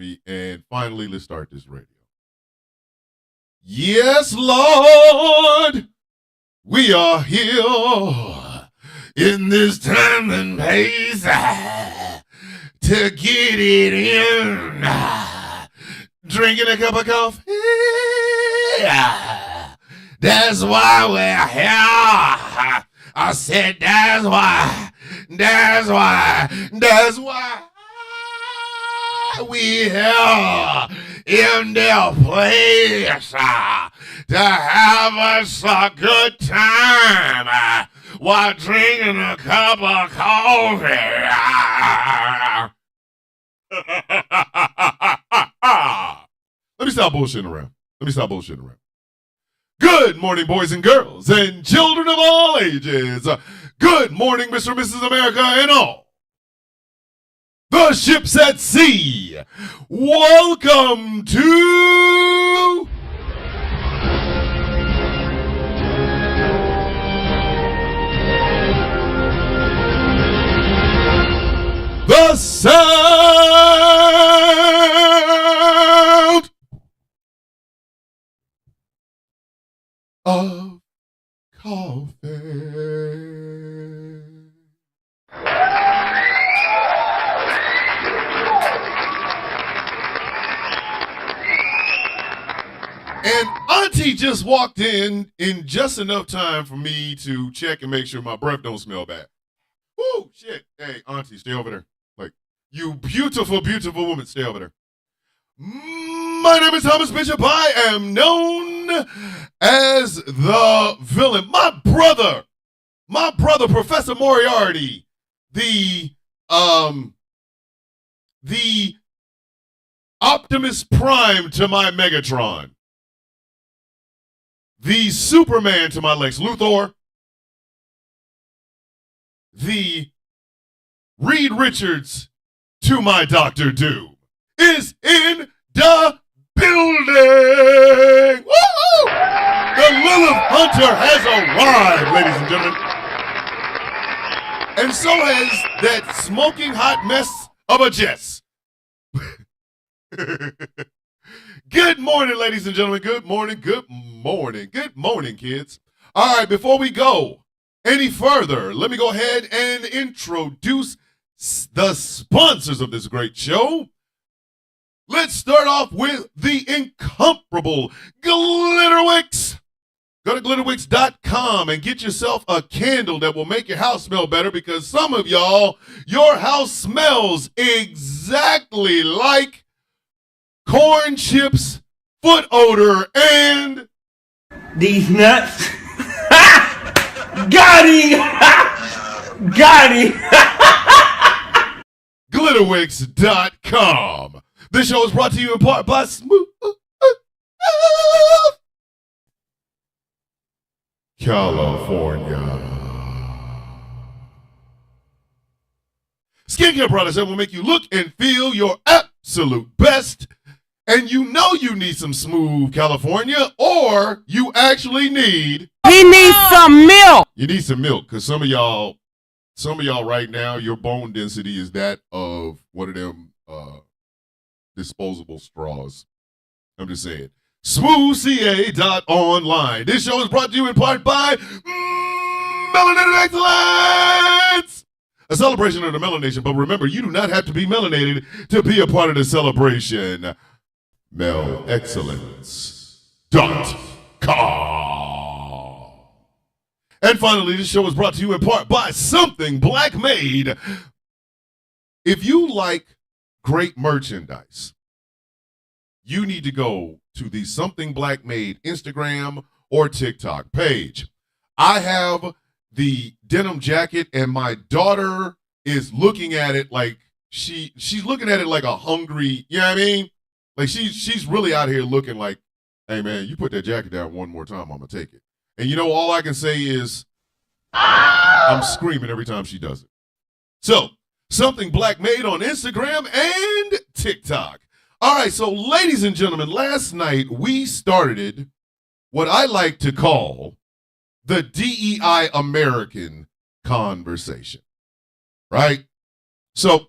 me. And finally, let's start this radio. Yes, Lord, we are here in this time and place to get it in. Drinking a cup of coffee. That's why we're here. I said that's why we here in their place to have us a good time while drinking a cup of coffee. Let me stop bullshitting around. Good morning, boys and girls and children of all ages. Good morning, Mr. and Mrs. America and all the ships at sea. Welcome to the sound of coffee. And Auntie just walked in just enough time for me to check and make sure my breath don't smell bad. Woo, shit. Hey, Auntie, stay over there. Like, you beautiful, beautiful woman, stay over there. My name is Thomas Bishop. I am known as the villain. My brother, Professor Moriarty, the Optimus Prime to my Megatron, the Superman to my Lex Luthor, the Reed Richards to my Dr. Doom is in the building. Woo! The Lilith Hunter has arrived, ladies and gentlemen. And so has that smoking hot mess of a Jess. Good morning, ladies and gentlemen. Good morning, kids. All right, before we go any further, let me go ahead and introduce the sponsors of this great show. Let's start off with the incomparable Glitterwix. Go to glitterwix.com and get yourself a candle that will make your house smell better, because some of y'all, your house smells exactly like corn chips, foot odor, and these nuts. Got him! Glitterwix.com. This show is brought to you in part by Smooth California. Skincare products that will make you look and feel your absolute best. And you know you need some Smooth California, or you actually need... He needs some milk. You need some milk, because some of y'all right now, your bone density is that of one of them disposable straws. I'm just saying. SmoothCA.online. This show is brought to you in part by Melanated Excellence, a celebration of the melanation. But remember, you do not have to be melanated to be a part of the celebration. MELExcellence.com. And finally, this show is brought to you in part by Something Black Made. If you like great merchandise, you need to go to the Something Black Made Instagram or TikTok page. I have the denim jacket, and my daughter is looking at it like she's looking at it like a hungry, you know what I mean? Like she's really out here looking like, hey man, you put that jacket down one more time, I'm gonna take it. And you know, all I can say is I'm screaming every time she does it. So, Something Black Made on Instagram and TikTok. All right, so ladies and gentlemen, last night we started what I like to call the DEI American conversation, right? So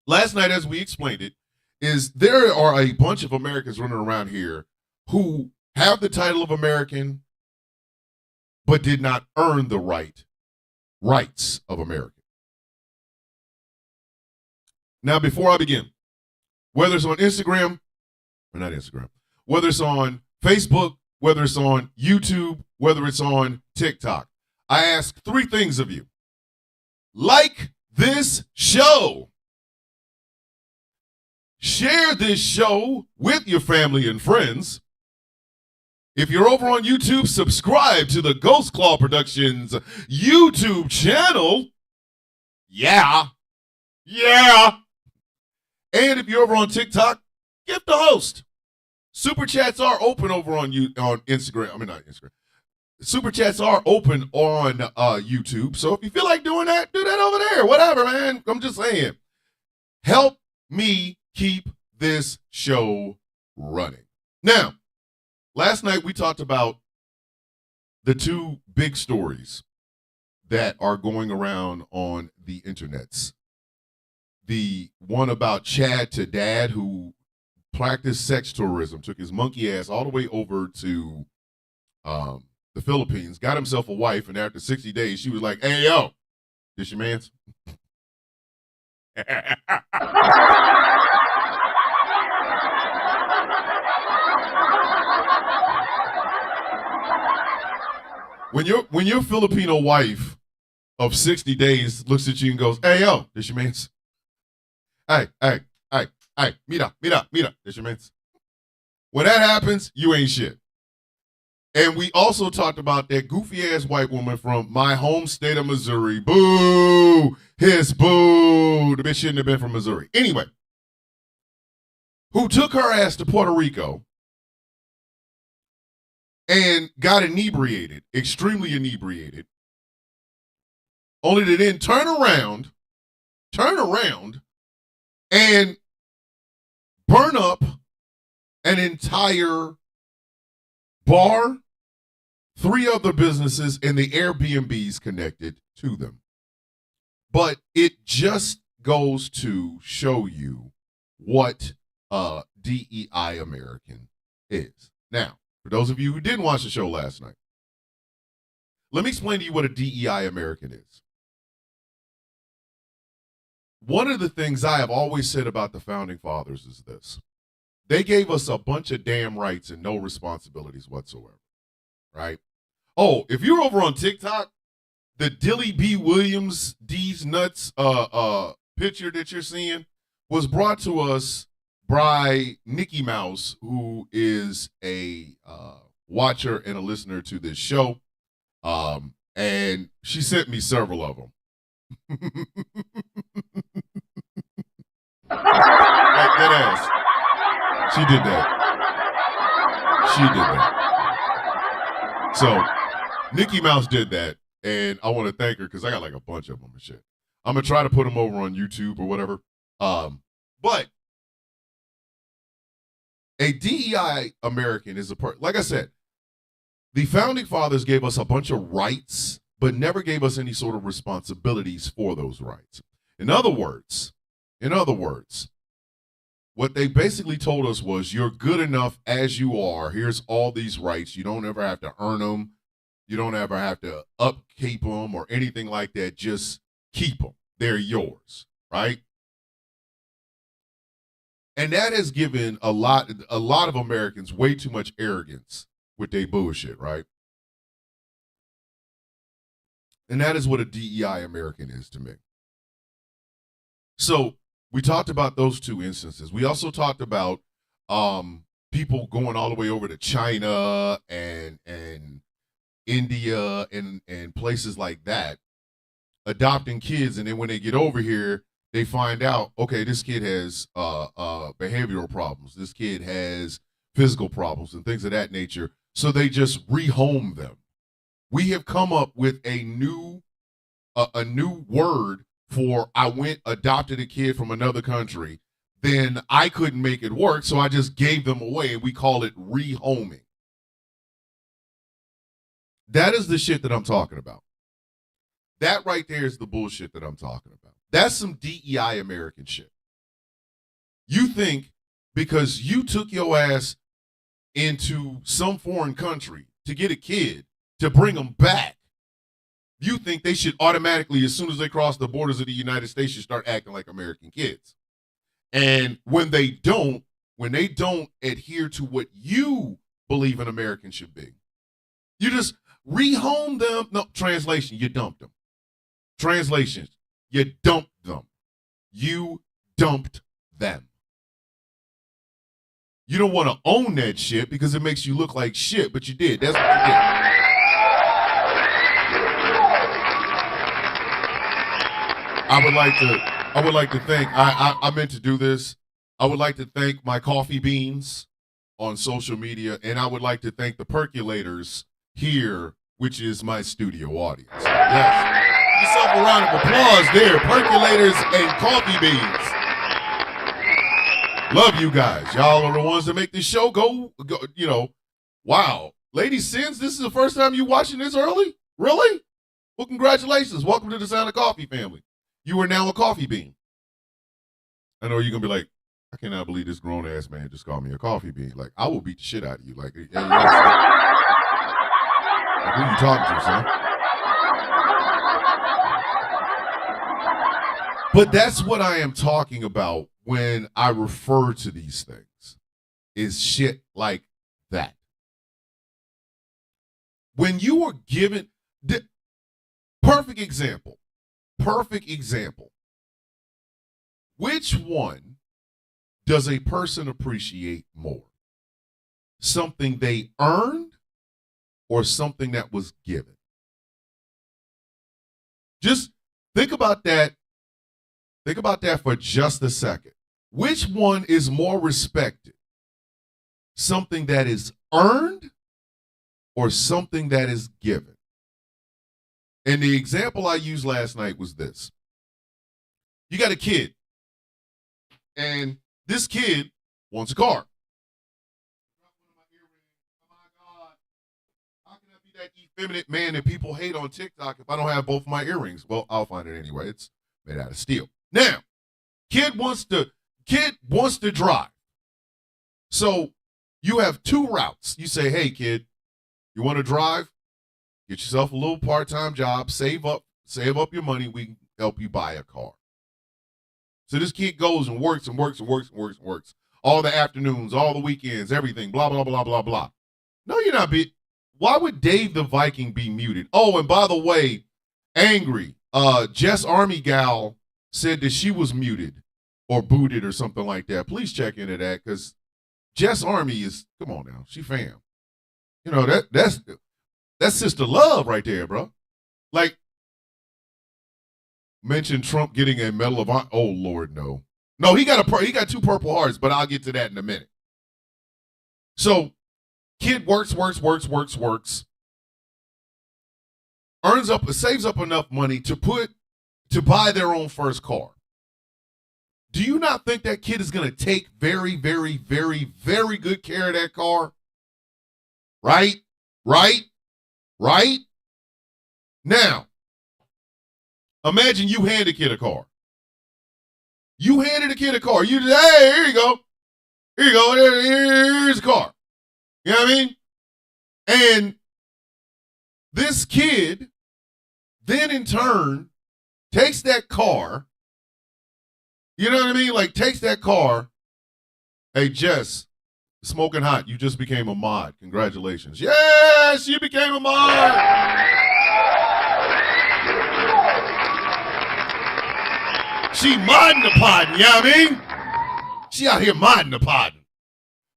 last night, as we explained it, is there are a bunch of Americans running around here who have the title of American, but did not earn the rights of American. Now, before I begin, whether it's on Instagram, or not Instagram, whether it's on Facebook, whether it's on YouTube, whether it's on TikTok, I ask three things of you. Like this show. Share this show with your family and friends. If you're over on YouTube, subscribe to the Ghost Claw Productions YouTube channel. Yeah. And if you're over on TikTok, gift the host. Super chats are open over on Instagram. I mean, not Instagram. Super chats are open on YouTube. So if you feel like doing that, do that over there. Whatever, man. I'm just saying. Help me keep this show running. Now, last night we talked about the two big stories that are going around on the internets. The one about Chad to Dad, who practiced sex tourism, took his monkey ass all the way over to the Philippines, got himself a wife, and after 60 days, she was like, "Hey, yo, this your man's?" When your Filipino wife of 60 days looks at you and goes, "Hey, yo, this your man's?" Hey, mira, this your man's. When that happens, you ain't shit. And we also talked about that goofy ass white woman from my home state of Missouri. Boo! Hiss, boo! The bitch shouldn't have been from Missouri. Anyway, who took her ass to Puerto Rico and got inebriated, extremely inebriated, only to then turn around and burn up an entire bar, 3 other businesses, and the Airbnbs connected to them. But it just goes to show you what DEI American is. Now, for those of you who didn't watch the show last night, let me explain to you what a DEI American is. One of the things I have always said about the Founding Fathers is this. They gave us a bunch of damn rights and no responsibilities whatsoever, right? Oh, if you're over on TikTok, the Dilly B. Williams, D's Nuts picture that you're seeing was brought to us by Nikki Mouse, who is a watcher and a listener to this show. And she sent me several of them. Like that ass. She did that. So Nikki Mouse did that, and I want to thank her because I got like a bunch of them and shit. I'm gonna try to put them over on YouTube or whatever. But a DEI American is like I said, the Founding Fathers gave us a bunch of rights, but never gave us any sort of responsibilities for those rights. In other words, what they basically told us was, you're good enough as you are. Here's all these rights. You don't ever have to earn them. You don't ever have to upkeep them or anything like that. Just keep them. They're yours, right? And that has given a lot of Americans way too much arrogance with their bullshit, right? And that is what a DEI American is to me. So we talked about those two instances. We also talked about people going all the way over to China and India and places like that, adopting kids, and then when they get over here, they find out, okay, this kid has behavioral problems. This kid has physical problems and things of that nature. So they just rehome them. We have come up with a new word for I went adopted a kid from another country, then I couldn't make it work, so I just gave them away, and we call it rehoming. That is the shit that I'm talking about. That right there is the bullshit that I'm talking about. That's some DEI American shit. You think because you took your ass into some foreign country to get a kid to bring them back. You think they should automatically, as soon as they cross the borders of the United States, should start acting like American kids. And when they don't adhere to what you believe an American should be, you just rehome them. No, translation, you dumped them. Translation, you dumped them. You dumped them. You don't want to own that shit because it makes you look like shit, but you did. That's what you did. I would like to thank, I meant to do this. I would like to thank my coffee beans on social media, and I would like to thank the percolators here, which is my studio audience. Yes. Give yourself a round of applause there. Percolators and coffee beans. Love you guys. Y'all are the ones that make this show go, you know, wow. Lady Sins, this is the first time you watching this early? Really? Well, congratulations. Welcome to the Sound of Coffee family. You are now a coffee bean. I know you're going to be like, I cannot believe this grown-ass man just called me a coffee bean. Like, I will beat the shit out of you. Like, hey, like, who you talking to, son? But that's what I am talking about when I refer to these things, is shit like that. When you are given, perfect example, which one does a person appreciate more? Something they earned or something that was given? Just think about that. Think about that for just a second. Which one is more respected? Something that is earned or something that is given? And the example I used last night was this. You got a kid, and this kid wants a car. How can I be that effeminate man that people hate on TikTok if I don't have both of my earrings? Well, I'll find it anyway. It's made out of steel. Now, kid wants to drive. So you have two routes. You say, hey, kid, you want to drive? Get yourself a little part-time job, save up your money, we can help you buy a car. So this kid goes and works and works and works and works and works. All the afternoons, all the weekends, everything, blah, blah, blah, blah, blah. No, you're not. Why would Dave the Viking be muted? Oh, and by the way, angry. Jess Army Gal said that she was muted or booted or something like that. Please check into that, because Jess Army is, come on now, she fam. You know, that's sister love right there, bro. Like, mention Trump getting a Medal of Honor. Oh, Lord, no. No, he got two Purple Hearts, but I'll get to that in a minute. So, kid works, saves up enough money to buy their own first car. Do you not think that kid is going to take very, very, very, very good care of that car? Right? Now, imagine you hand a kid a car. You handed a kid a car. You just, hey, here you go. Here's a car. You know what I mean? And this kid then in turn takes that car, you know what I mean? Like, takes that car. Hey, Jess, smoking hot, you just became a mod. Congratulations. Yes, you became a mod. She modding the podding, you know what I mean? She out here modding the podding.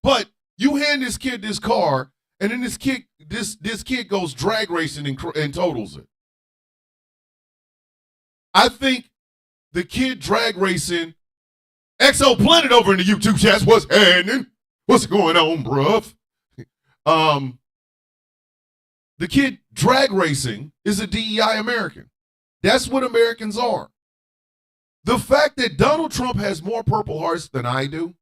But you hand this kid this car, and then this kid goes drag racing and totals it. I think the kid drag racing, Exoplanet over in the YouTube chat, what's happening? What's going on, bruv? The kid drag racing is a DEI American. That's what Americans are. The fact that Donald Trump has more Purple Hearts than I do.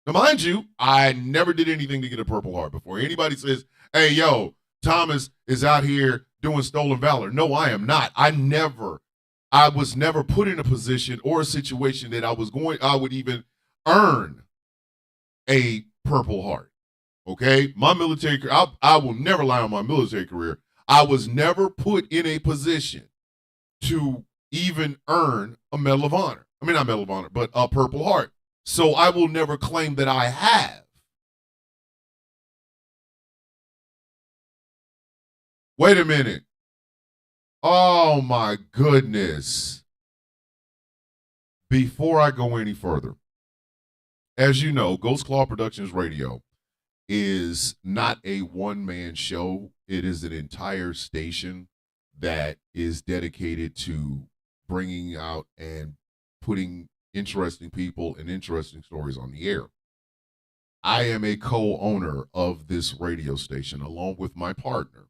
Now, mind you, I never did anything to get a Purple Heart before. Anybody says, hey, yo, Thomas is out here doing stolen valor. No, I am not. I was never put in a position or a situation that I would even earn a Purple Heart. Okay, my military career, I will never lie on my military career. I was never put in a position to even earn a Medal of Honor. I mean, not Medal of Honor, but a Purple Heart. So I will never claim that I have. Wait a minute. Oh my goodness. Before I go any further, as you know, Ghost Claw Productions Radio is not a one-man show. It is an entire station that is dedicated to bringing out and putting interesting people and interesting stories on the air. I am a co-owner of this radio station along with my partner,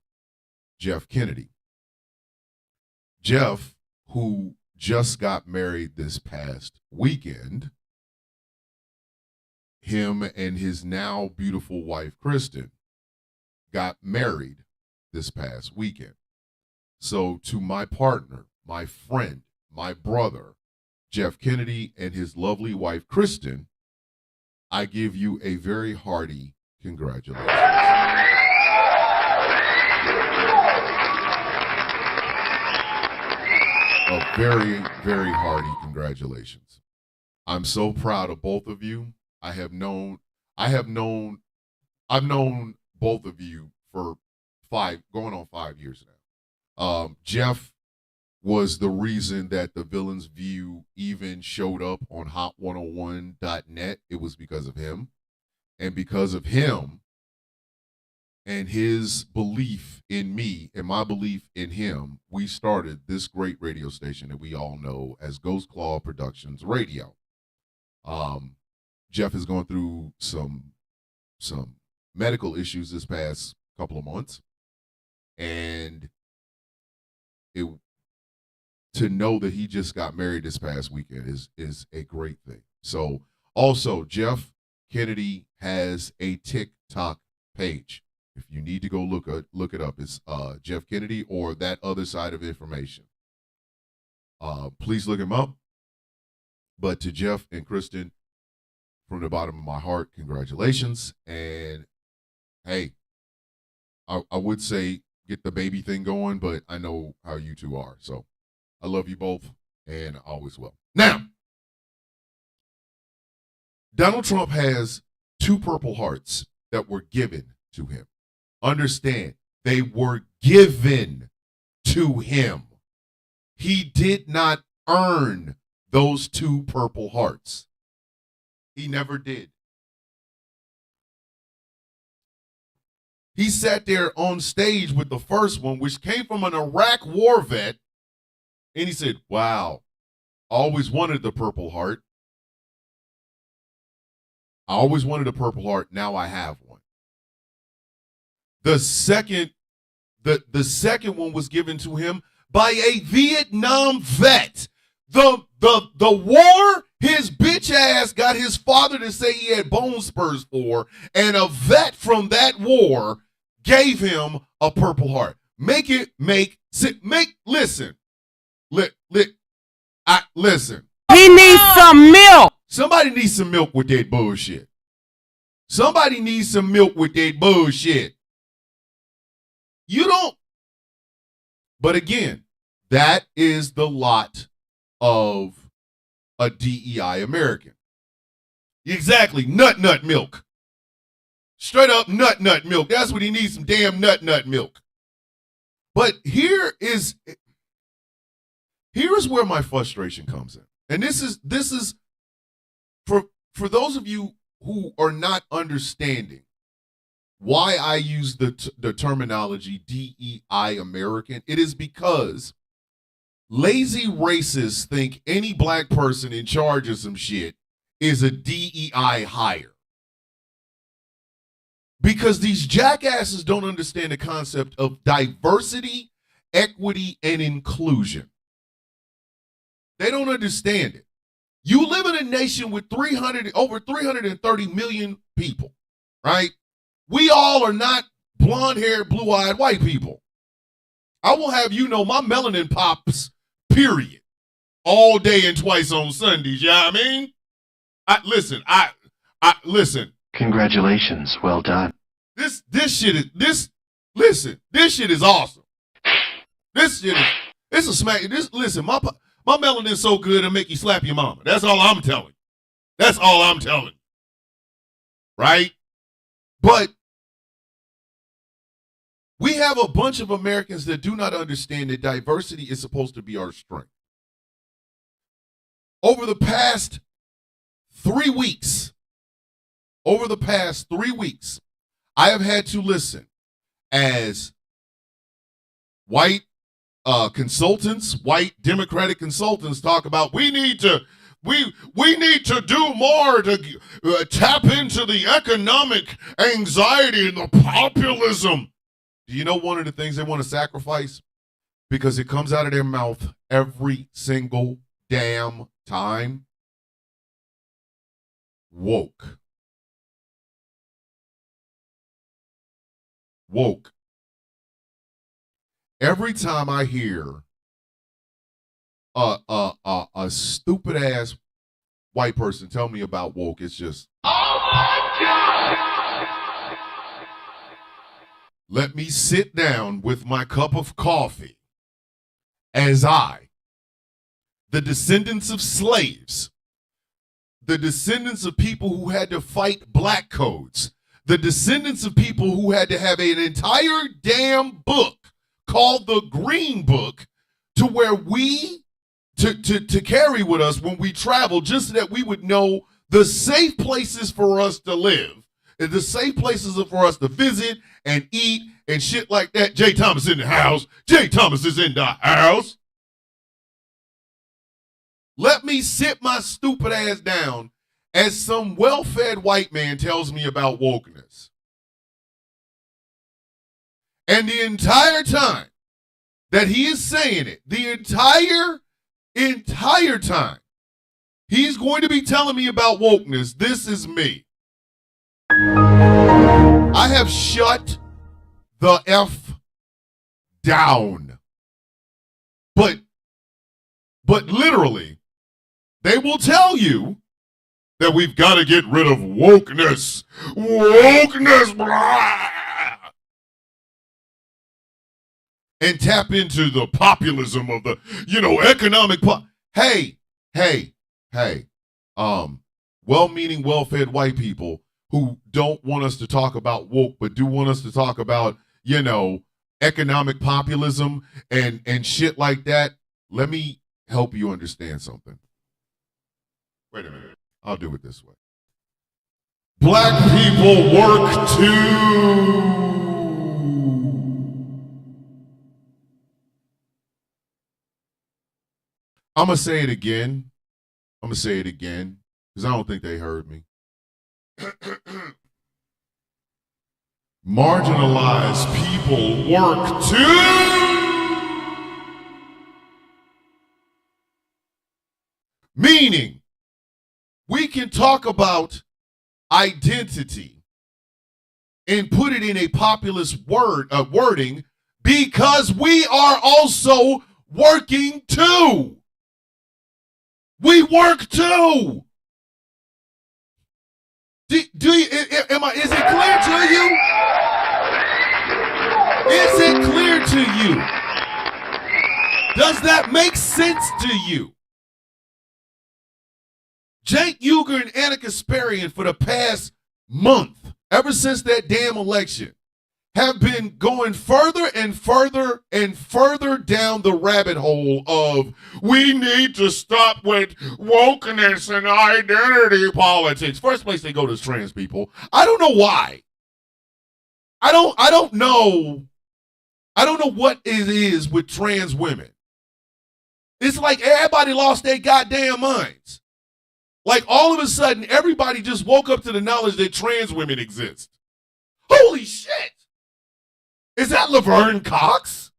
Jeff Kennedy. Jeff, who just got married this past weekend, him and his now beautiful wife, Kristen, got married this past weekend. So to my partner, my friend, my brother, Jeff Kennedy, and his lovely wife, Kristen, I give you a very hearty congratulations. A very, very hearty congratulations. I'm so proud of both of you. I've known both of you for going on 5 years now. Jeff was the reason that the Villains View even showed up on hot101.net. It was because of him. And because of him and his belief in me and my belief in him, we started this great radio station that we all know as Ghost Claw Productions Radio. Jeff is going through some medical issues this past couple of months, and to know that he just got married this past weekend is a great thing. So also, Jeff Kennedy has a TikTok page. If you need to go look it up, it's Jeff Kennedy or That Other Side of Information. Please look him up. But to Jeff and Kristen, from the bottom of my heart, congratulations. And hey, I would say get the baby thing going, but I know how you two are. So I love you both and always will. Now, Donald Trump has 2 Purple Hearts that were given to him. Understand, they were given to him. He did not earn those 2 Purple Hearts. He never did. He sat there on stage with the first one, which came from an Iraq war vet, and he said, wow, I always wanted the Purple Heart. I always wanted a Purple Heart. Now I have one. The second one was given to him by a Vietnam vet. The war his bitch ass got his father to say he had bone spurs for, and a vet from that war gave him a Purple Heart. Listen. Listen. He needs some milk. Somebody needs some milk with that bullshit. Somebody needs some milk with that bullshit. You don't. But again, that is the lot of a DEI American. Exactly. Nut milk. Straight up nut milk. That's what he needs, some damn nut milk. But here's where my frustration comes in. And this is for those of you who are not understanding why I use the terminology DEI American. It is because lazy racists think any black person in charge of some shit is a DEI hire. Because these jackasses don't understand the concept of diversity, equity, and inclusion. They don't understand it. You live in a nation with over 330 million people, right? We all are not blonde-haired, blue-eyed white people. I will have you know my melanin pops, period, all day and twice on Sundays. You know what I mean? Listen. Congratulations, well done. This shit is this shit is awesome. This shit is it's a smack. Listen, my melanin's so good it'll make you slap your mama. That's all I'm telling. That's all I'm telling. Right? But we have a bunch of Americans that do not understand that diversity is supposed to be our strength. Over the past 3 weeks, I have had to listen as white consultants, white Democratic consultants talk about we need to do more to tap into the economic anxiety and the populism. Do you know one of the things they want to sacrifice? Because it comes out of their mouth every single damn time. Woke. Every time I hear a stupid ass white person tell me about woke, it's just, oh my God! Let me sit down with my cup of coffee as I, the descendants of slaves, the descendants of people who had to fight black codes, the descendants of people who had to have an entire damn book called the Green Book to where we to carry with us when we travel, just so that we would know the safe places for us to live, and the safe places for us to visit and eat and shit like that. Jay Thomas in the house. Jay Thomas is in the house. Let me sit my stupid ass down as some well-fed white man tells me about wokeness. And the entire time that he is saying it, the entire time, he's going to be telling me about wokeness. This is me. I have shut the F down. But literally, they will tell you that we've got to get rid of wokeness. Wokeness, blah, and tap into the populism of the, economic. Hey, well-meaning, well-fed white people who don't want us to talk about woke, but do want us to talk about, economic populism and shit like that. Let me help you understand something. Wait a minute. I'll do it this way. Black people work too. I'm going to say it again. Because I don't think they heard me. Marginalized people work too. Meaning, we can talk about identity and put it in a populist wording because we are also working too. We work too. Is it clear to you? Is it clear to you? Does that make sense to you? Cenk Uygur and Ana Kasparian for the past month, ever since that damn election, have been going further and further and further down the rabbit hole of we need to stop with wokeness and identity politics. First place they go to trans people. I don't know why. I don't know what it is with trans women. It's like everybody lost their goddamn minds. Like all of a sudden, everybody just woke up to the knowledge that trans women exist. Holy shit! Is that Laverne Cox?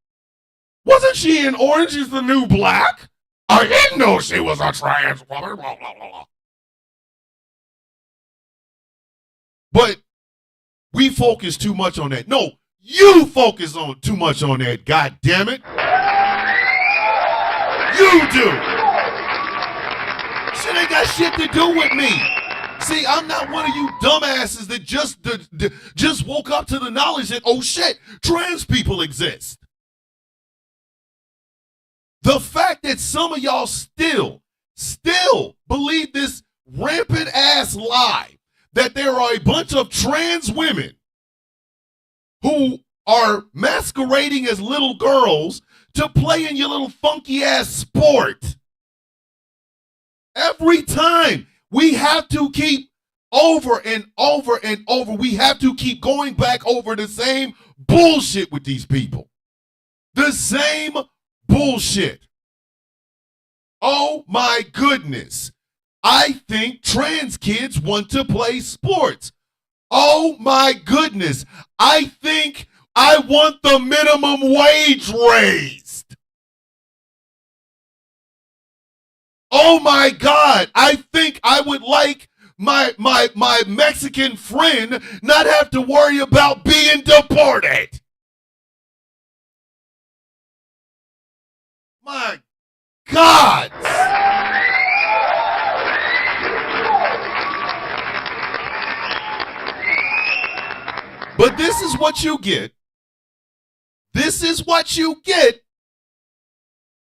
Wasn't she in Orange is the New Black? I didn't know she was a trans woman. Blah, blah, blah. But we focus too much on that. No, you focus on too much on that, God damn it. You do. Shit ain't got shit to do with me. See, I'm not one of you dumbasses that just woke up to the knowledge that, oh shit, trans people exist. The fact that some of y'all still believe this rampant ass lie that there are a bunch of trans women who are masquerading as little girls to play in your little funky ass sport. Every time we have to keep over and over and over, we have to keep going back over the same bullshit with these people. The same bullshit. Oh my goodness. I think trans kids want to play sports. Oh my goodness. I think I want the minimum wage raised. Oh my God. I think I would like my Mexican friend not have to worry about being deported. My God. But this is what you get. This is what you get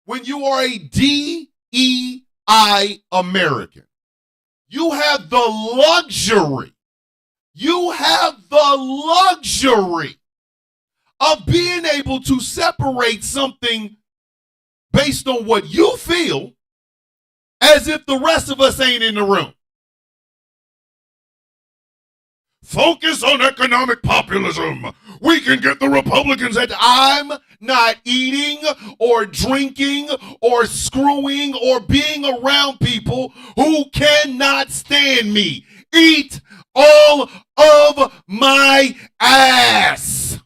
when you are a DEI American. You have the luxury. You have the luxury of being able to separate something based on what you feel as if the rest of us ain't in the room. Focus on economic populism. We can get the Republicans at. I'm not eating or drinking or screwing or being around people who cannot stand me. Eat all of my ass.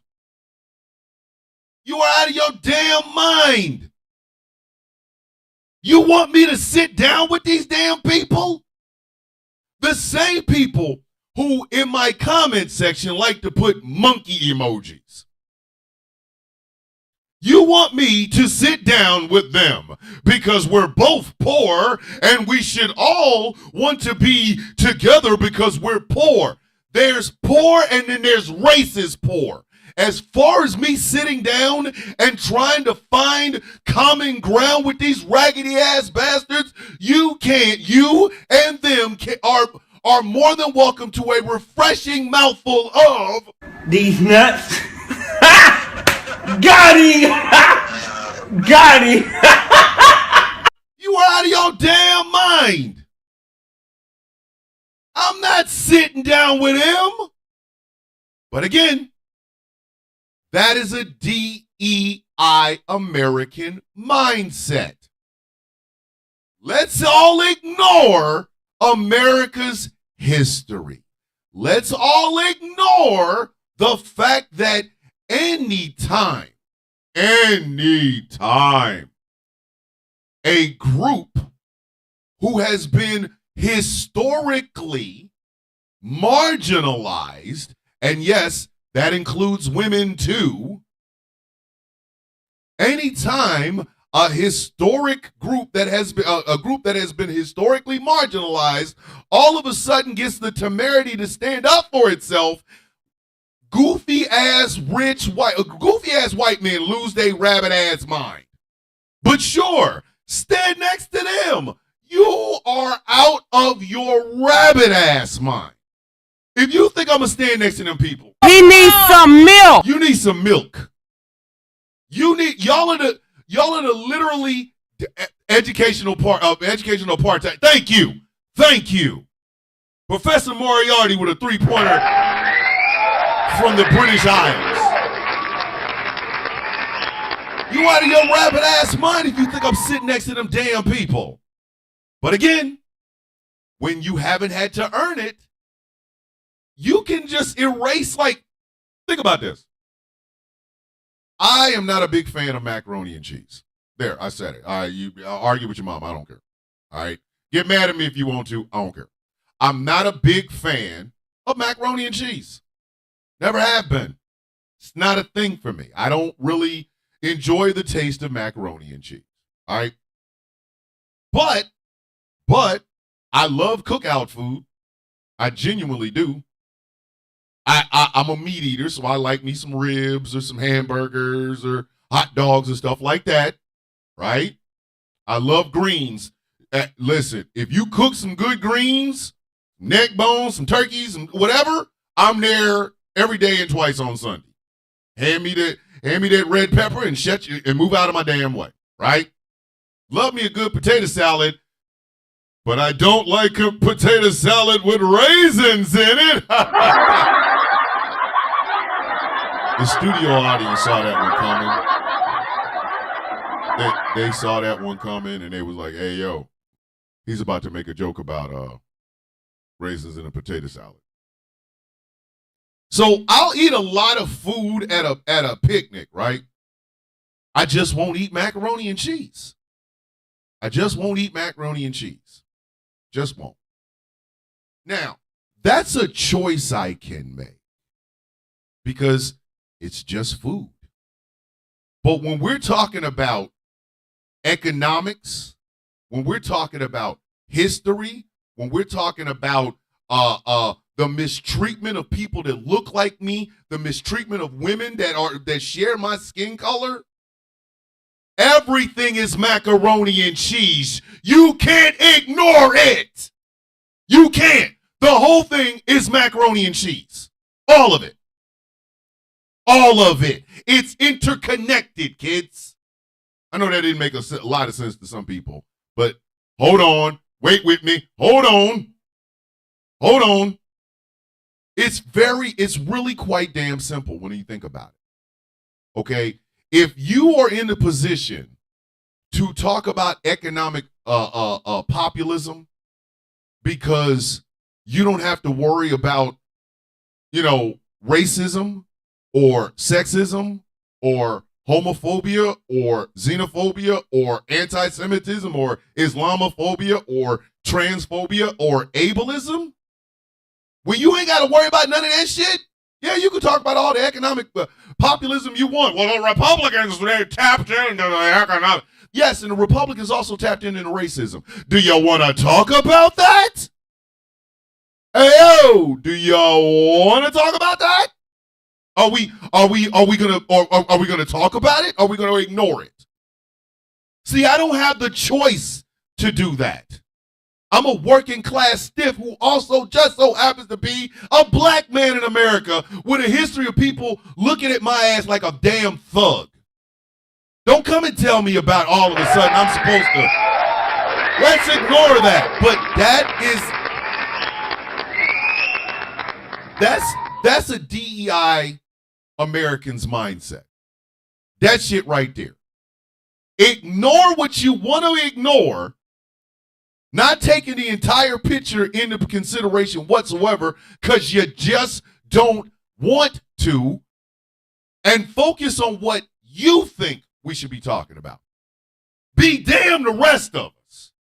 You are out of your damn mind. You want me to sit down with these damn people? The same people who in my comment section like to put monkey emojis. You want me to sit down with them because we're both poor and we should all want to be together because we're poor. There's poor and then there's racist poor. As far as me sitting down and trying to find common ground with these raggedy ass bastards, you can't. You and them are more than welcome to a refreshing mouthful of these nuts. Got him! Got him! You are out of your damn mind. I'm not sitting down with him. But again, that is a DEI American mindset. Let's all ignore America's history. Let's all ignore the fact that anytime a group who has been historically marginalized, and yes, that includes women too, anytime a historic group that has been a group that has been historically marginalized all of a sudden gets the temerity to stand up for itself, goofy ass white men lose their rabbit ass mind. But sure, stand next to them. You are out of your rabbit ass mind. If you think I'm gonna stand next to them people, He needs some milk. you need some milk. Y'all are the literally educational part. Thank you, Professor Moriarty with a 3-pointer from the British Isles. You out of your rabbit ass mind if you think I'm sitting next to them damn people. But again, when you haven't had to earn it, you can just erase, think about this. I am not a big fan of macaroni and cheese. There, I said it. You argue with your mom. I don't care. All right? Get mad at me if you want to. I don't care. I'm not a big fan of macaroni and cheese. Never have been. It's not a thing for me. I don't really enjoy the taste of macaroni and cheese. All right? But I love cookout food. I genuinely do. I'm a meat eater, so I like me some ribs or some hamburgers or hot dogs and stuff like that, right? I love greens. Listen, if you cook some good greens, neck bones, some turkeys, and whatever, I'm there every day and twice on Sunday. Hand me that red pepper and shut you and move out of my damn way, right? Love me a good potato salad, but I don't like a potato salad with raisins in it. The studio audience saw that one coming. They saw that one coming and they was like, "Hey, yo, he's about to make a joke about raisins in a potato salad." So I'll eat a lot of food at a picnic, right? I just won't eat macaroni and cheese. I just won't eat macaroni and cheese. Just won't. Now, that's a choice I can make because it's just food. But when we're talking about economics, when we're talking about history, when we're talking about the mistreatment of people that look like me, the mistreatment of women that share my skin color, everything is macaroni and cheese. You can't ignore it. You can't. The whole thing is macaroni and cheese. All of it. All of it. It's interconnected, kids. I know that didn't make a lot of sense to some people, but hold on. Wait with me. Hold on. Hold on. It's really quite damn simple when you think about it. Okay? If you are in a position to talk about economic populism because you don't have to worry about, racism or sexism or homophobia or xenophobia or anti-Semitism or Islamophobia or transphobia or ableism, when you ain't got to worry about none of that shit, yeah, you can talk about all the economic populism you want. Well, the Republicans, they tapped into the economic. Yes, and the Republicans also tapped into racism. Do you want to talk about that? Hey, yo, do y'all want to talk about that? Are we gonna talk about it? Or are we gonna ignore it? See, I don't have the choice to do that. I'm a working class stiff who also just so happens to be a black man in America with a history of people looking at my ass like a damn thug. Don't come and tell me about all of a sudden I'm supposed to. Let's ignore that. But that's a DEI American's mindset. That shit right there. Ignore what you want to ignore. Not taking the entire picture into consideration whatsoever because you just don't want to, and focus on what you think we should be talking about. Be damned the rest of us.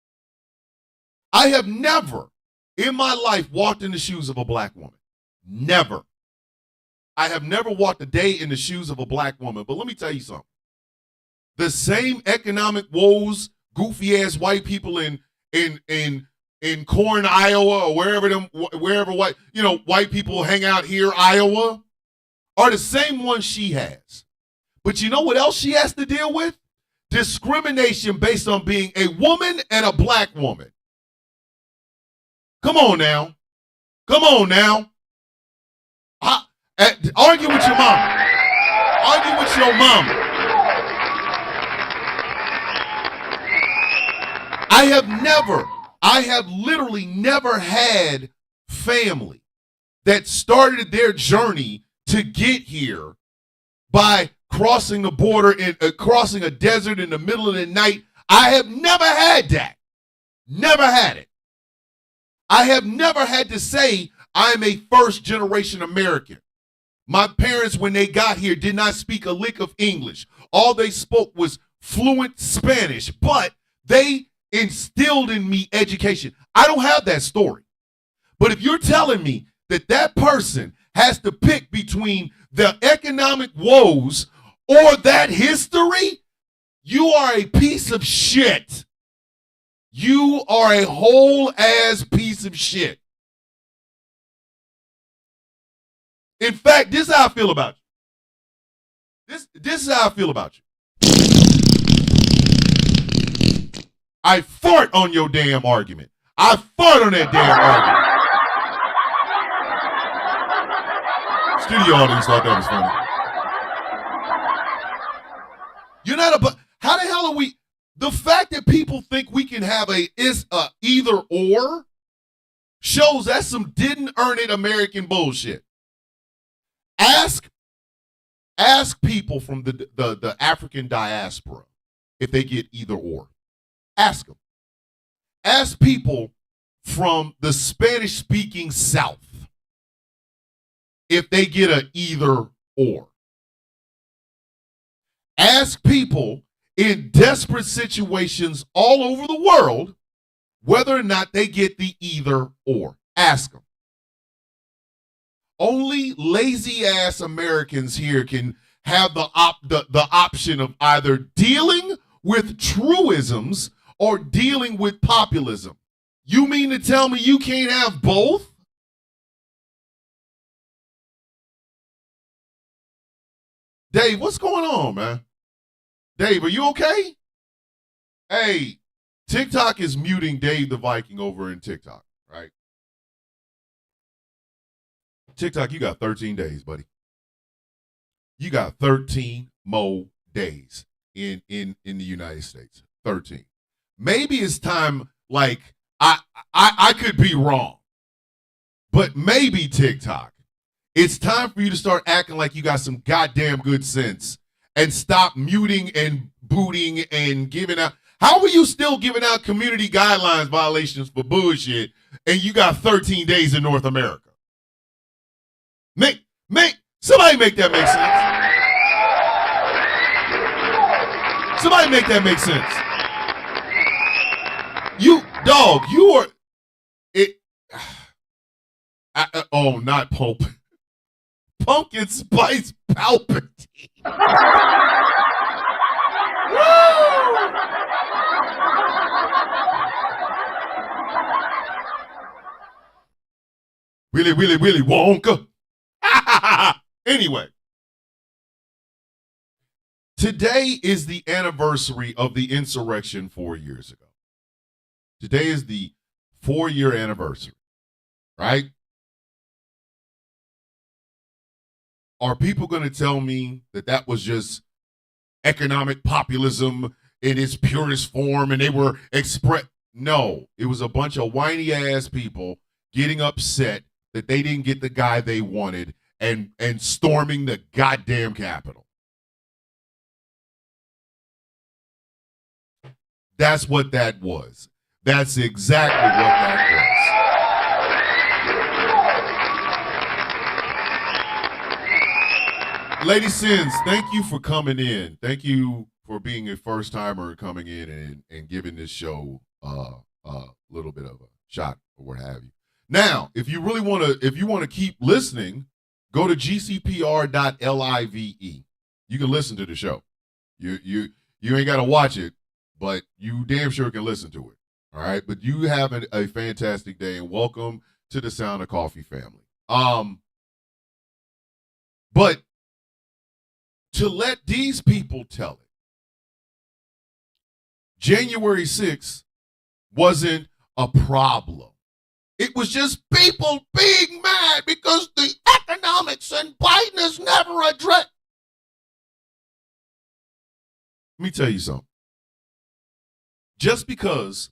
I have never in my life walked in the shoes of a black woman. Never. I have never walked a day in the shoes of a black woman. But let me tell you something. The same economic woes, goofy ass white people in Corn, Iowa, or wherever white people hang out here, Iowa, are the same ones she has. But you know what else she has to deal with? Discrimination based on being a woman and a black woman. Come on now. Come on now. Argue with your mama. Argue with your mama. I have literally never had family that started their journey to get here by crossing the border and crossing a desert in the middle of the night. I have never had that. Never had it. I have never had to say I'm a first generation American. My parents, when they got here, did not speak a lick of English. All they spoke was fluent Spanish, but they instilled in me education. I don't have that story. But if you're telling me that that person has to pick between the economic woes or that history, you are a piece of shit. You are a whole ass piece of shit. In fact, this is how I feel about you. This is how I feel about you. I fart on your damn argument. I fart on that damn argument. Studio audience thought that was funny. You're not a. How the hell are we? The fact that people think we can have a either or shows that's some didn't earn it American bullshit. Ask people from the African diaspora if they get either or. Ask them. Ask people from the Spanish speaking South if they get a either or. Ask people in desperate situations all over the world whether or not they get the either or. Ask them. Only lazy ass Americans here can have the option of either dealing with truisms or dealing with populism. You mean to tell me you can't have both? Dave, what's going on, man? Dave, are you okay? Hey, TikTok is muting Dave the Viking over in TikTok, right? TikTok, you got 13 days, buddy. You got 13 more days in the United States. 13. Maybe it's time, like, I could be wrong, but maybe TikTok, it's time for you to start acting like you got some goddamn good sense and stop muting and booting and giving out. How are you still giving out community guidelines violations for bullshit and you got 13 days in North America? Somebody make that make sense. Somebody make that make sense. You are it. Oh, not Pope. Pumpkin Spice Palpatine. Willy Wonka. Anyway, today is the anniversary of the insurrection 4 years ago. Today is the 4-year anniversary, right? Are people going to tell me that that was just economic populism in its purest form and they were No, it was a bunch of whiny ass people getting upset that they didn't get the guy they wanted and storming the goddamn Capitol. That's what that was. That's exactly what that was. Lady Sins, thank you for coming in. Thank you for being a first timer coming in and giving this show a little bit of a shot or what have you. Now, if you want to keep listening, go to gcpr.live. You can listen to the show. You ain't got to watch it, but you damn sure can listen to it. All right, but you have a fantastic day and welcome to the Sound of Coffee family. But to let these people tell it, January 6th wasn't a problem. It was just people being mad because the economics and Biden has never addressed. Let me tell you something. Just because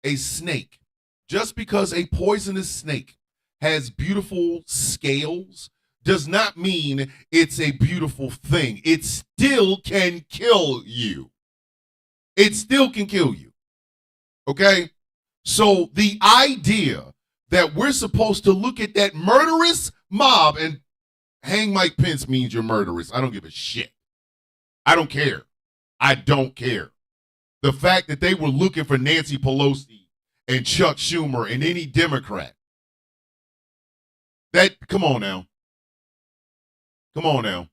a poisonous snake has beautiful scales does not mean it's a beautiful thing. It still can kill you. It still can kill you. Okay? So the idea that we're supposed to look at that murderous mob and hang Mike Pence means you're murderous. I don't give a shit. I don't care. I don't care. The fact that they were looking for Nancy Pelosi and Chuck Schumer and any Democrat. Come on now. Come on now.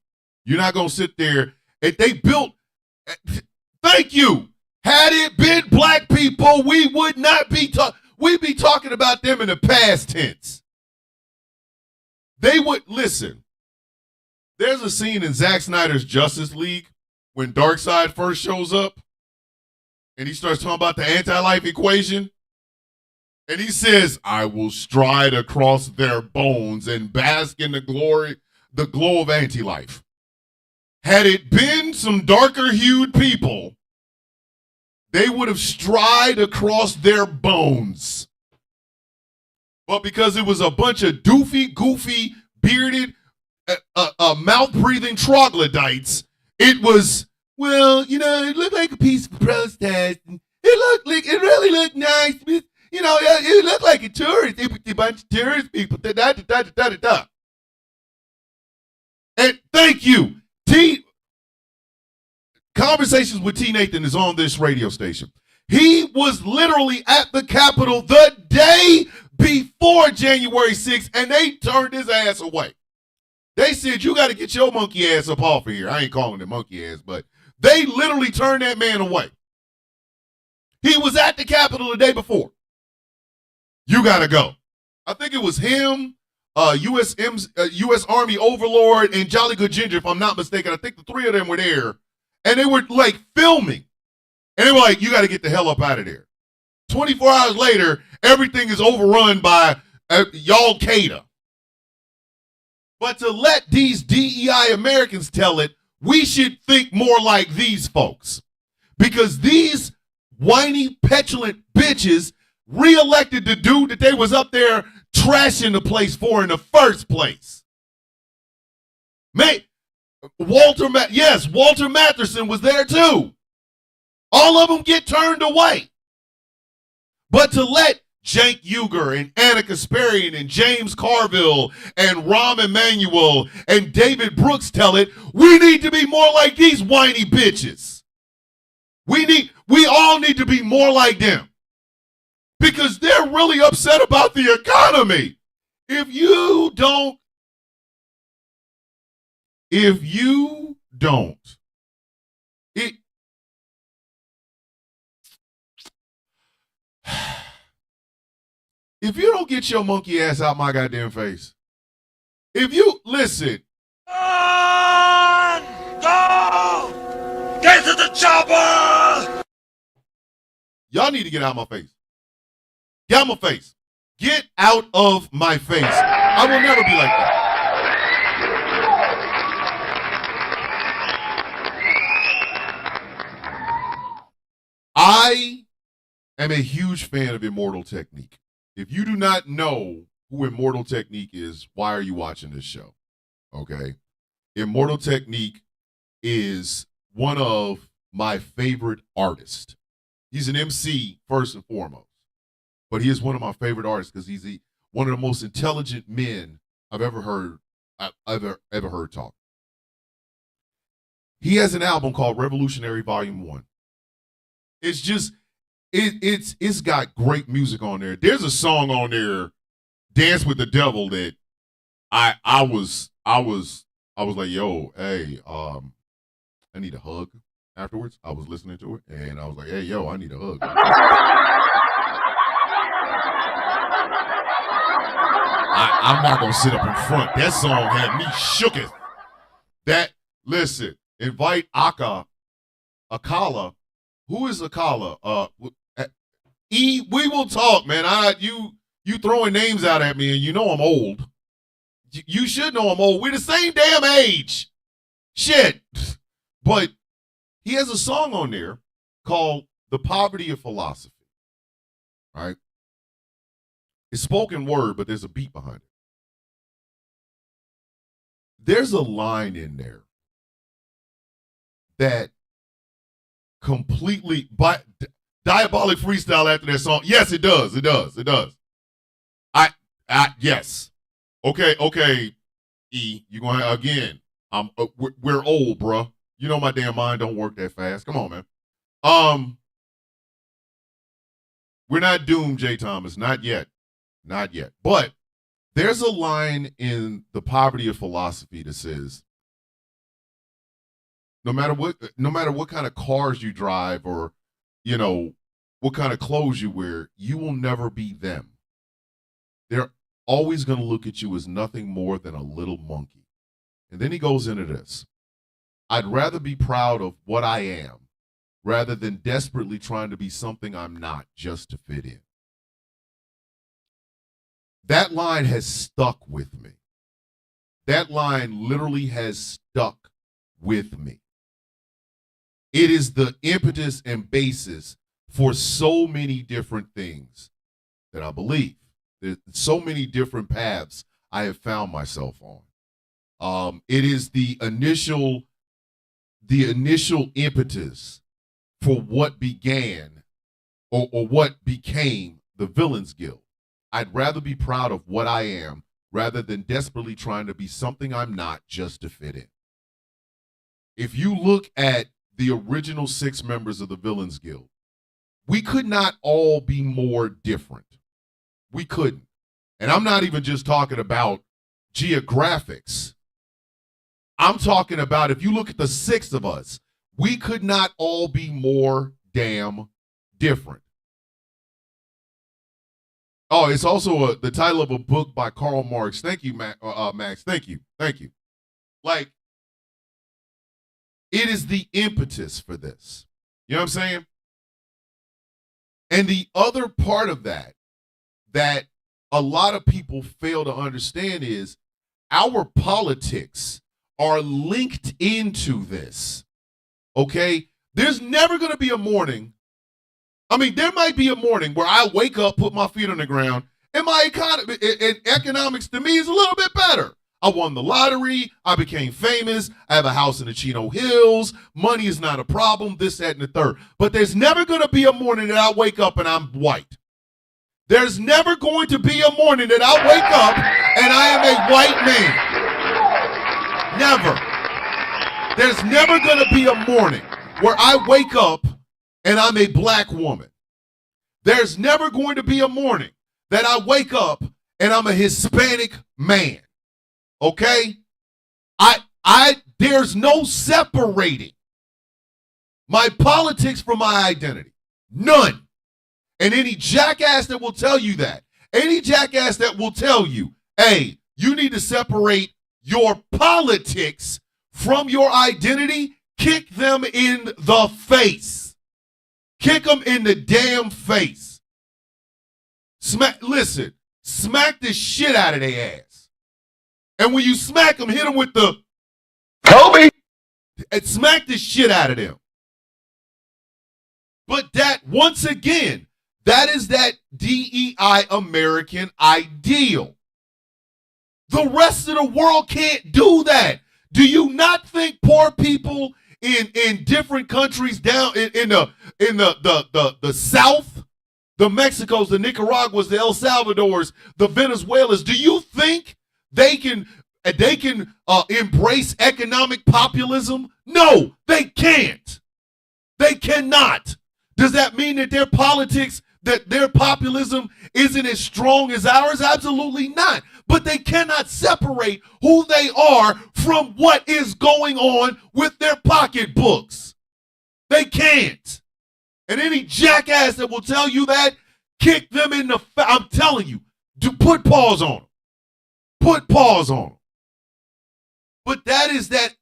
You're not going to sit there. If they built, thank you. Had it been black people, we would not be we'd be talking about them in the past tense. They would, listen, There's a scene in Zack Snyder's Justice League when Darkseid first shows up and he starts talking about the anti-life equation. And he says, I will stride across their bones and bask in the glow of anti-life. Had it been some darker hued people, they would have stride across their bones. But because it was a bunch of doofy, goofy, bearded, mouth-breathing troglodytes, it was, well, it looked like a peaceful protest. It really looked nice. It looked like a tourist. It was a bunch of tourist people. Da. And thank you. Conversations with T. Nathan is on this radio station. He was literally at the Capitol the day before January 6th, and they turned his ass away. They said, you got to get your monkey ass up off of here. I ain't calling it monkey ass, but they literally turned that man away. He was at the Capitol the day before. You got to go. I think it was him, U.S. Army Overlord, and Jolly Good Ginger, if I'm not mistaken. I think the three of them were there, and they were, like, filming. And they were like, you got to get the hell up out of there. 24 hours later, everything is overrun by Al-Qaeda. But to let these DEI Americans tell it, we should think more like these folks. Because these whiny, petulant bitches reelected the dude that they was up there trashing the place for in the first place. Walter Matherson was there too. All of them get turned away. But to let Cenk Uygur and Anna Kasparian and James Carville and Rahm Emanuel and David Brooks tell it, we need to be more like these whiny bitches. We all need to be more like them. Because they're really upset about the economy. If you don't, if you don't get your monkey ass out my goddamn face, if you, listen. Go! Get to the chopper! Y'all need to get out of my face. Get out of my face. Get out of my face. I will never be like that. I am a huge fan of Immortal Technique. If you do not know who Immortal Technique is, why are you watching this show? Okay. Immortal Technique is one of my favorite artists. He's an MC first and foremost, but he is one of my favorite artists because he's one of the most intelligent men I've ever heard talk. He has an album called Revolutionary Volume 1. It's just, it's got great music on there. There's a song on there, Dance with the Devil, that I was like, yo, hey, I need a hug afterwards. I was listening to it and I was like, hey, yo, I need a hug. I'm not gonna sit up in front. That song had me shooketh. Listen, invite Akala. Who is Akala? We will talk, man. You throwing names out at me, and you know I'm old. You should know I'm old. We're the same damn age. Shit. But he has a song on there called The Poverty of Philosophy. All right? It's spoken word, but there's a beat behind it. There's a line in there that completely, but diabolic freestyle after that song. Yes, it does. It does. Yes. Okay. E, you going to, again, we're old, bro. You know my damn mind don't work that fast. Come on, man. We're not doomed, Jay Thomas. Not yet. But there's a line in The Poverty of Philosophy that says, no matter what kind of cars you drive or, what kind of clothes you wear, you will never be them. They're always going to look at you as nothing more than a little monkey. And then he goes into this. I'd rather be proud of what I am rather than desperately trying to be something I'm not just to fit in. That line has stuck with me. That line literally has stuck with me. It is the impetus and basis for so many different things that I believe. There's so many different paths I have found myself on. It is the initial impetus for what began or what became the Villains Guild. I'd rather be proud of what I am rather than desperately trying to be something I'm not just to fit in. If you look at the original 6 members of the Villains Guild, we could not all be more different. We couldn't. And I'm not even just talking about geographics. I'm talking about if you look at the 6 of us, we could not all be more damn different. Oh, it's also the title of a book by Karl Marx. Thank you, Max. Thank you. Like, it is the impetus for this. You know what I'm saying? And the other part of that a lot of people fail to understand is our politics are linked into this. Okay? There's never going to be a morning. I mean, there might be a morning where I wake up, put my feet on the ground, and my economy and economics to me is a little bit better. I won the lottery. I became famous. I have a house in the Chino Hills. Money is not a problem, this, that, and the third. But there's never going to be a morning that I wake up and I'm white. There's never going to be a morning that I wake up and I am a white man. Never. There's never going to be a morning where I wake up and I'm a black woman. There's never going to be a morning that I wake up and I'm a Hispanic man. Okay? There's no separating my politics from my identity. None. And any jackass that will tell you that, any jackass that will tell you, hey, you need to separate your politics from your identity, kick them in the face. Kick them in the damn face. Smack the shit out of their ass. And when you smack them, hit them with the Kobe. And smack the shit out of them. But that, once again, that is that DEI American ideal. The rest of the world can't do that. Do you not think poor people in different countries down in the South, the Mexicos, the Nicaraguas, the El Salvadors, the Venezuelans, do you think they can embrace economic populism? No, they can't. They cannot. Does that mean that their politics, that their populism isn't as strong as ours? Absolutely not. But they cannot separate who they are from what is going on with their pocketbooks. They can't. And any jackass that will tell you that, kick them in the I'm telling you, put pause on them. Put pause on them. But that is that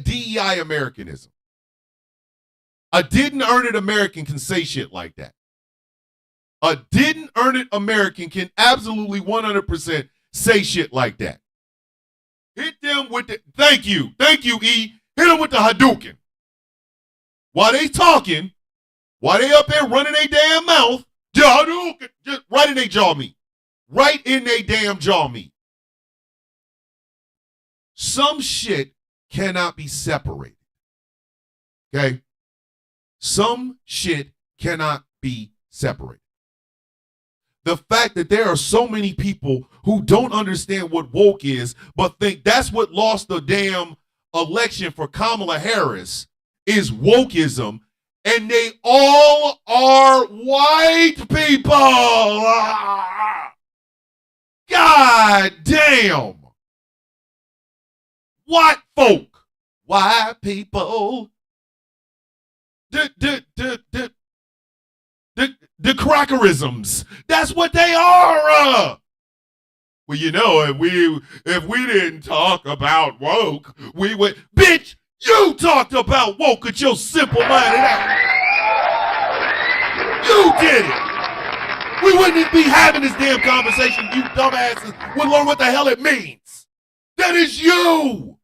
DEI Americanism. A didn't earn it American can say shit like that. A didn't earn it American can absolutely 100% say shit like that. Hit them with the, thank you, E. Hit them with the Hadouken. While they talking, while they up there running their damn mouth, Hadouken, just right in their jaw meat. Right in their damn jaw meat. Some shit cannot be separated. Okay? Some shit cannot be separated. The fact that there are so many people who don't understand what woke is, but think that's what lost the damn election for Kamala Harris is wokeism, and they all are white people. God damn. White folk. White people. The crackerisms. That's what they are. Well, you know, if we didn't talk about woke, we would. Bitch, you talked about woke at your simple-minded ass. You did it. We wouldn't even be having this damn conversation. You dumbasses would learn what the hell it means. That is you.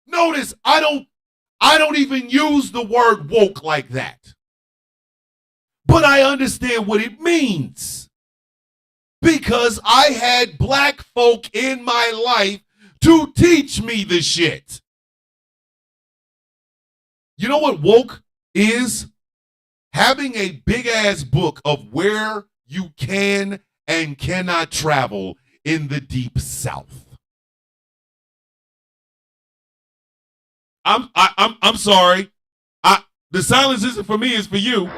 Notice I don't even use the word woke like that. But I understand what it means. Because I had black folk in my life to teach me the shit. You know what woke is? Having a big ass book of where you can and cannot travel in the deep south. I'm sorry. The silence isn't for me, it's for you.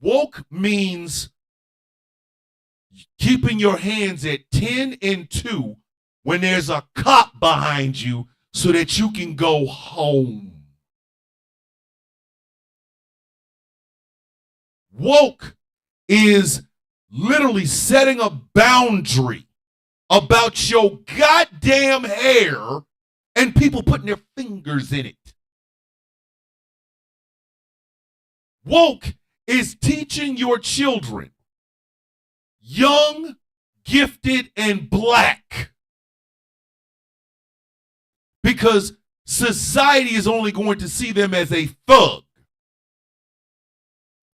Woke means keeping your hands at 10 and 2 when there's a cop behind you so that you can go home. Woke is literally setting a boundary about your goddamn hair and people putting their fingers in it. Woke is teaching your children, young, gifted, and black, because society is only going to see them as a thug.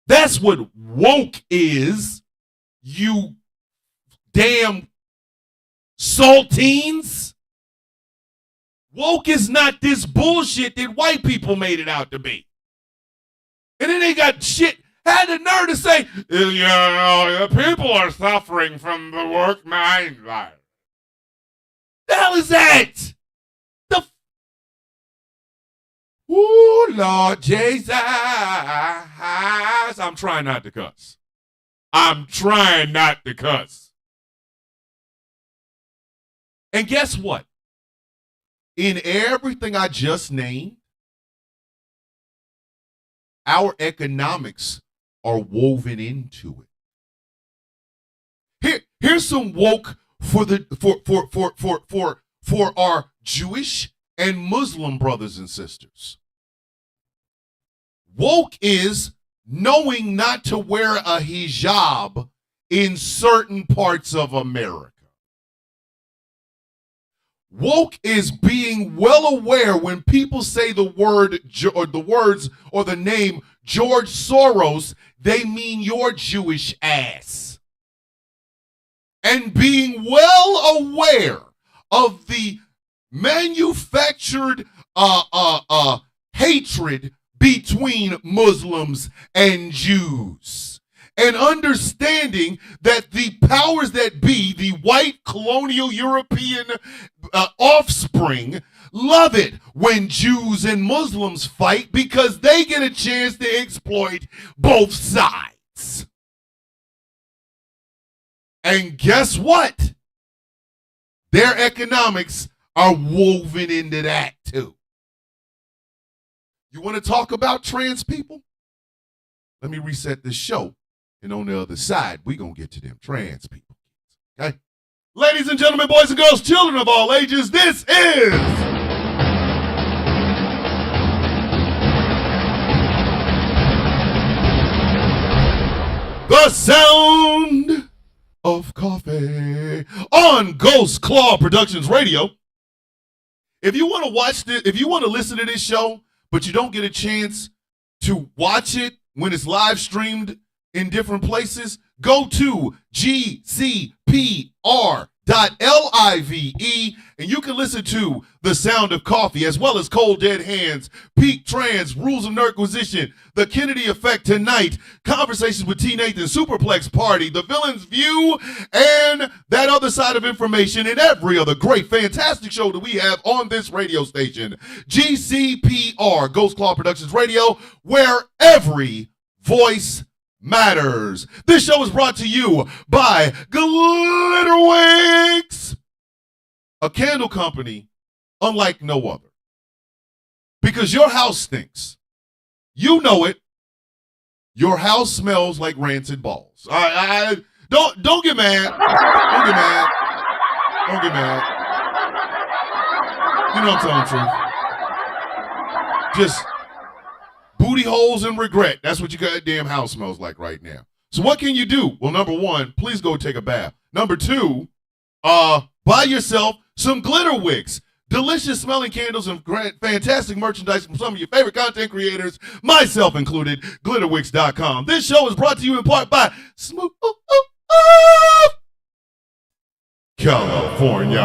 That's what woke is, you damn saltines. Woke is not this bullshit that white people made it out to be. And then they got shit, had the nerve to say, people are suffering from the woke mind virus. The hell is that? Ooh, Lord Jesus. I'm trying not to cuss. I'm trying not to cuss. And guess what? In everything I just named, our economics are woven into it. Here's some woke for our Jewish and Muslim brothers and sisters. Woke is knowing not to wear a hijab in certain parts of America. Woke is being well aware when people say the word or the words or the name George Soros, they mean your Jewish ass. And being well aware of the manufactured hatred between Muslims and Jews, and understanding that the powers that be, the white colonial European offspring, love it when Jews and Muslims fight because they get a chance to exploit both sides. And guess what? Their economics are woven into that too. You want to talk about trans people? Let me reset this show. And on the other side, we're going to get to them trans people. Okay? Ladies and gentlemen, boys and girls, children of all ages, this is the sound of coffee on Ghost Claw Productions Radio. If you want to watch this, if you want to listen to this show, but you don't get a chance to watch it when it's live streamed in different places, go to gcpr.live and you can listen to The Sound of Coffee as well as Cold Dead Hands, Peak Trans, Rules of Nerdquisition, The Kennedy Effect Tonight, Conversations with T. Nathan, Superplex Party, The Villain's View, and that other side of information and every other great, fantastic show that we have on this radio station. GCPR, Ghost Claw Productions Radio, where every voice matters. This show is brought to you by Glitterwings, a candle company unlike no other. because your house stinks. You know it. Your house smells like rancid balls. Don't get mad. Don't get mad. Don't get mad. You know I'm telling the truth. Just booty holes and regret. That's what your goddamn house smells like right now. So what can you do? Well, number one, please go take a bath. Number two, buy yourself some glitter wicks. Delicious smelling candles and fantastic merchandise from some of your favorite content creators, myself included, glitterwicks.com. This show is brought to you in part by Smooth California.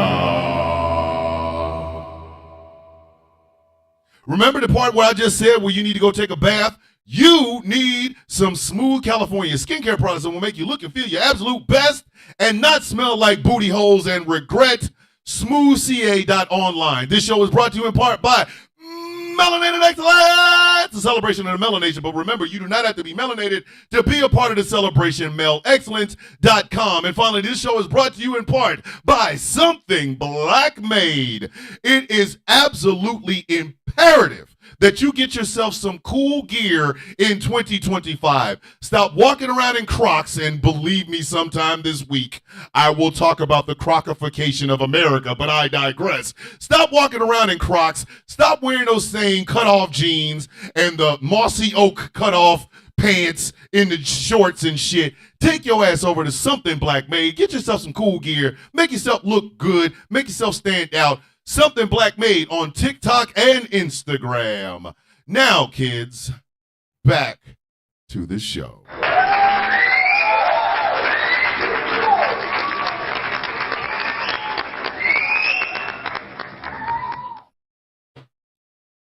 Remember the part where I just said where you need to go take a bath? You need some Smooth California skincare products that will make you look and feel your absolute best and not smell like booty holes and regret. SmoothCA.online. This show is brought to you in part by Melanated Excellence, a celebration of the melanation. But remember, you do not have to be melanated to be a part of the celebration. MElExcellence.com. And finally, this show is brought to you in part by Something Black Made. It is absolutely imperative that you get yourself some cool gear in 2025. Stop walking around in Crocs, and believe me, sometime this week, I will talk about the crocification of America, but I digress. Stop walking around in Crocs. Stop wearing those same cut-off jeans and the mossy oak cut-off pants in the shorts and shit. Take your ass over to Something Black Made. Get yourself some cool gear. Make yourself look good. Make yourself stand out. Something Black Made on TikTok and Instagram. Now, kids, back to the show.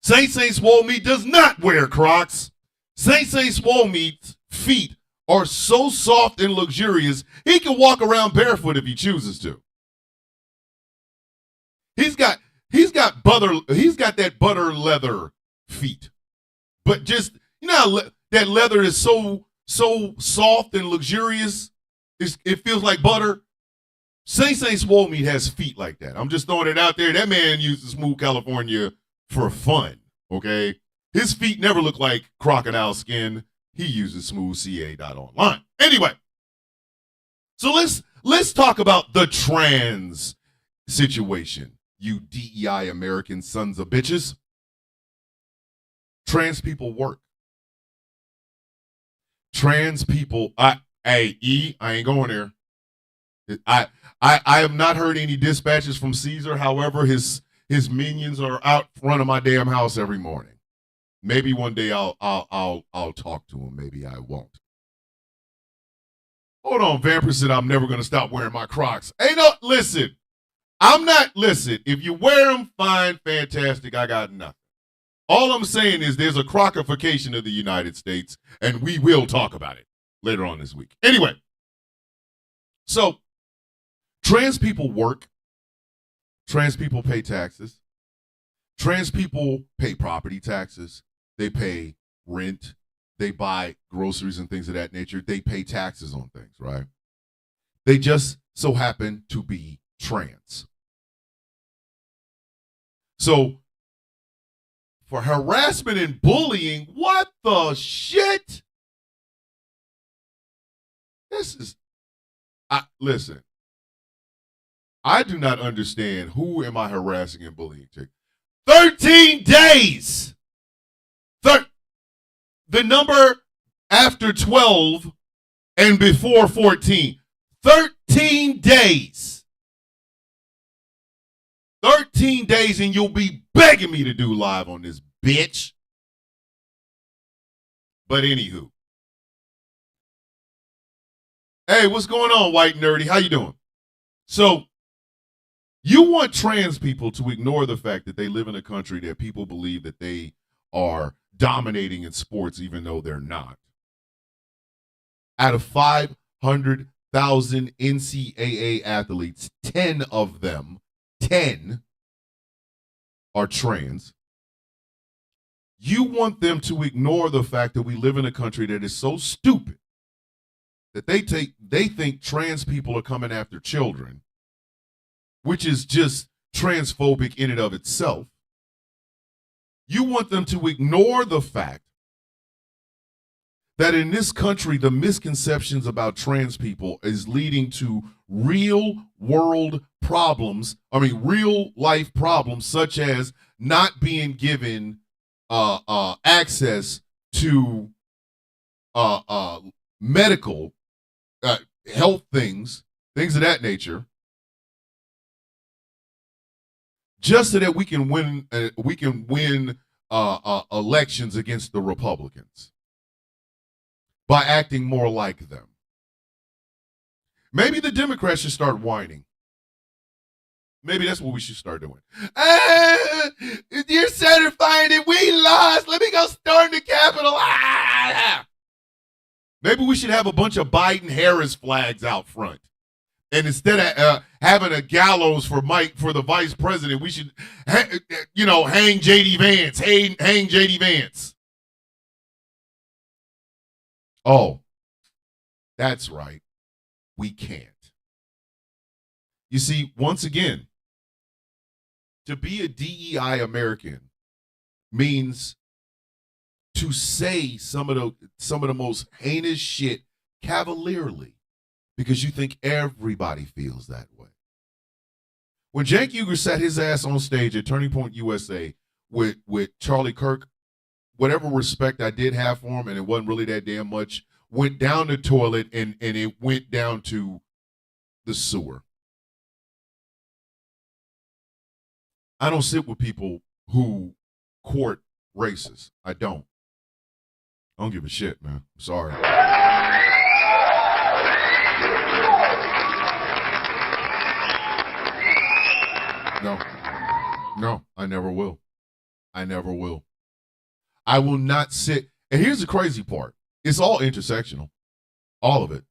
Saint Swole Meat does not wear Crocs. Saint Swole Meat's feet are so soft and luxurious, he can walk around barefoot if he chooses to. He's got that butter leather feet. But just, you know how that leather is so soft and luxurious, it feels like butter. Saint Swole Meat has feet like that. I'm just throwing it out there. That man uses Smooth California for fun, okay? His feet never look like crocodile skin. He uses smoothca.online. Anyway, so let's talk about the trans situation. You DEI American sons of bitches. Trans people work. Trans people, I ain't going there. I have not heard any dispatches from Caesar. However, his minions are out front of my damn house every morning. Maybe one day I'll talk to him. Maybe I won't. Hold on, Vamper said I'm never gonna stop wearing my Crocs. Listen. If you wear them, fine, fantastic, I got nothing. All I'm saying is there's a crocification of the United States, and we will talk about it later on this week. Anyway, so trans people work. Trans people pay taxes. Trans people pay property taxes. They pay rent. They buy groceries and things of that nature. They pay taxes on things, right? They just so happen to be trans. So for harassment and bullying, what the shit? Listen, I do not understand who am I harassing and bullying to. 13 days. The number after 12 and before 14. 13 days. 13 days and you'll be begging me to do live on this bitch. But anywho. Hey, what's going on, white nerdy? How you doing? So, you want trans people to ignore the fact that they live in a country that people believe that they are dominating in sports even though they're not. Out of 500,000 NCAA athletes, 10 of them, 10 are trans. You want them to ignore the fact that we live in a country that is so stupid that they think trans people are coming after children, which is just transphobic in and of itself. You want them to ignore the fact that in this country, the misconceptions about trans people is leading to real world problems. Real life problems, such as not being given access to medical health things of that nature, just so that we can win elections against the Republicans by acting more like them. Maybe the Democrats should start whining. Maybe that's what we should start doing. You're certifying that we lost. Let me go storm the Capitol. Maybe we should have a bunch of Biden-Harris flags out front. And instead of having a gallows for the vice president, we should, hang J.D. Vance. Hang J.D. Vance. Oh, that's right. We can't. You see, once again, to be a DEI American means to say some of the most heinous shit cavalierly because you think everybody feels that way. When Cenk Uygur sat his ass on stage at Turning Point USA with Charlie Kirk, whatever respect I did have for him, and it wasn't really that damn much, went down the toilet and it went down to the sewer. I don't sit with people who court racists. I don't give a shit, man. I'm sorry. No, I never will. I never will. I will not sit. And here's the crazy part. It's all intersectional. All of it.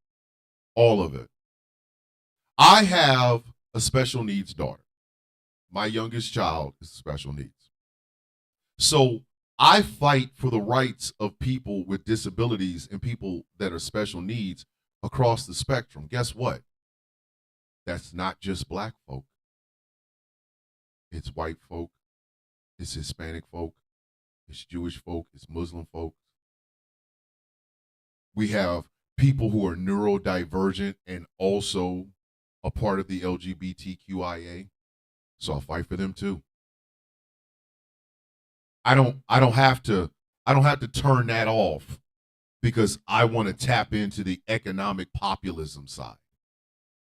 All of it. I have a special needs daughter. My youngest child is special needs. So I fight for the rights of people with disabilities and people that are special needs across the spectrum. Guess what? That's not just black folk. It's white folk. It's Hispanic folk. It's Jewish folk. It's Muslim folk. We have people who are neurodivergent and also a part of the LGBTQIA. So I'll fight for them too. I don't have to turn that off because I want to tap into the economic populism side.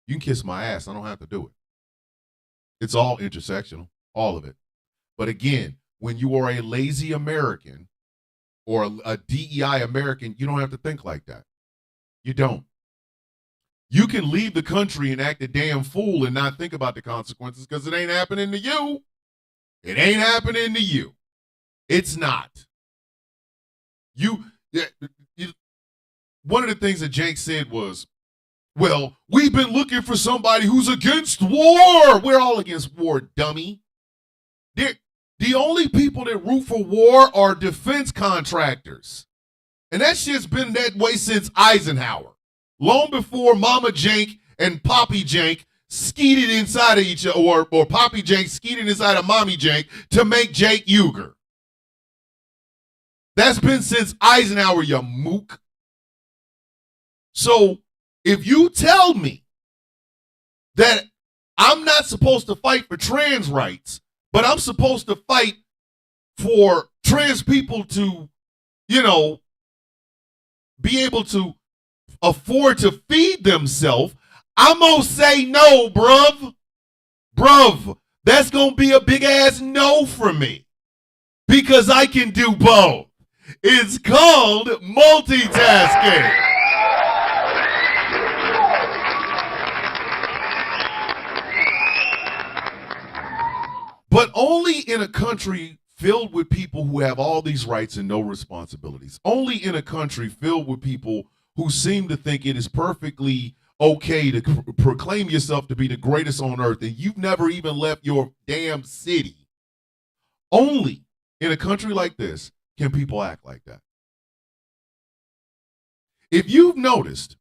You can kiss my ass. I don't have to do it. It's all intersectional, all of it. But again, when you are a lazy American or a DEI American, you don't have to think like that. You don't. You can leave the country and act a damn fool and not think about the consequences because it ain't happening to you. It ain't happening to you. It's not. One of the things that Cenk said was, well, we've been looking for somebody who's against war. We're all against war, dummy. The only people that root for war are defense contractors. And that shit's been that way since Eisenhower. Long before Mama Cenk and Poppy Cenk skeeted inside of each other, or Poppy Cenk skeeted inside of Mommy Cenk to make Cenk Uygur. That's been since Eisenhower, you mook. So if you tell me that I'm not supposed to fight for trans rights, but I'm supposed to fight for trans people to, be able to afford to feed themselves, I'm going to say no, bruv. Bruv, that's going to be a big ass no for me because I can do both. It's called multitasking. But only in a country filled with people who have all these rights and no responsibilities. Only in a country filled with people who seem to think it is perfectly okay to proclaim yourself to be the greatest on earth and you've never even left your damn city. Only in a country like this can people act like that. If you've noticed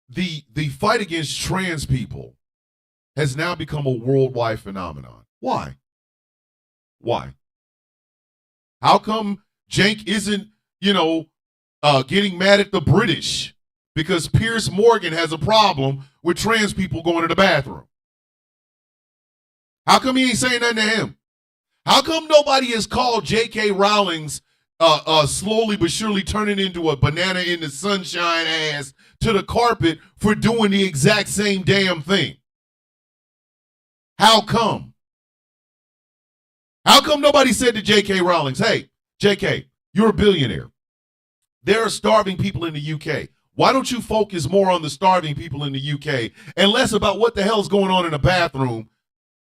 the fight against trans people has now become a worldwide phenomenon. Why? Why? How come Cenk isn't, getting mad at the British because Piers Morgan has a problem with trans people going to the bathroom? How come he ain't saying nothing to him? How come nobody has called J.K. Rowling's slowly but surely turning into a banana in the sunshine ass to the carpet for doing the exact same damn thing? How come? How come nobody said to J.K. Rowling, hey, J.K., you're a billionaire. There are starving people in the UK. Why don't you focus more on the starving people in the UK and less about what the hell's going on in a bathroom,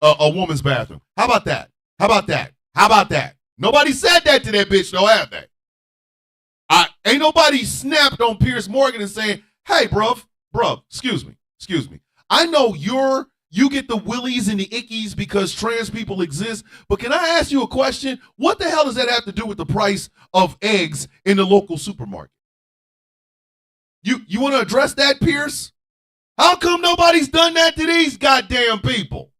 a woman's bathroom? How about that? How about that? How about that? Nobody said that to that bitch, though, have they? Ain't nobody snapped on Piers Morgan and saying, hey, bruv, excuse me. I know you get the willies and the ickies because trans people exist, but can I ask you a question? What the hell does that have to do with the price of eggs in the local supermarket? You want to address that, Piers? How come nobody's done that to these goddamn people?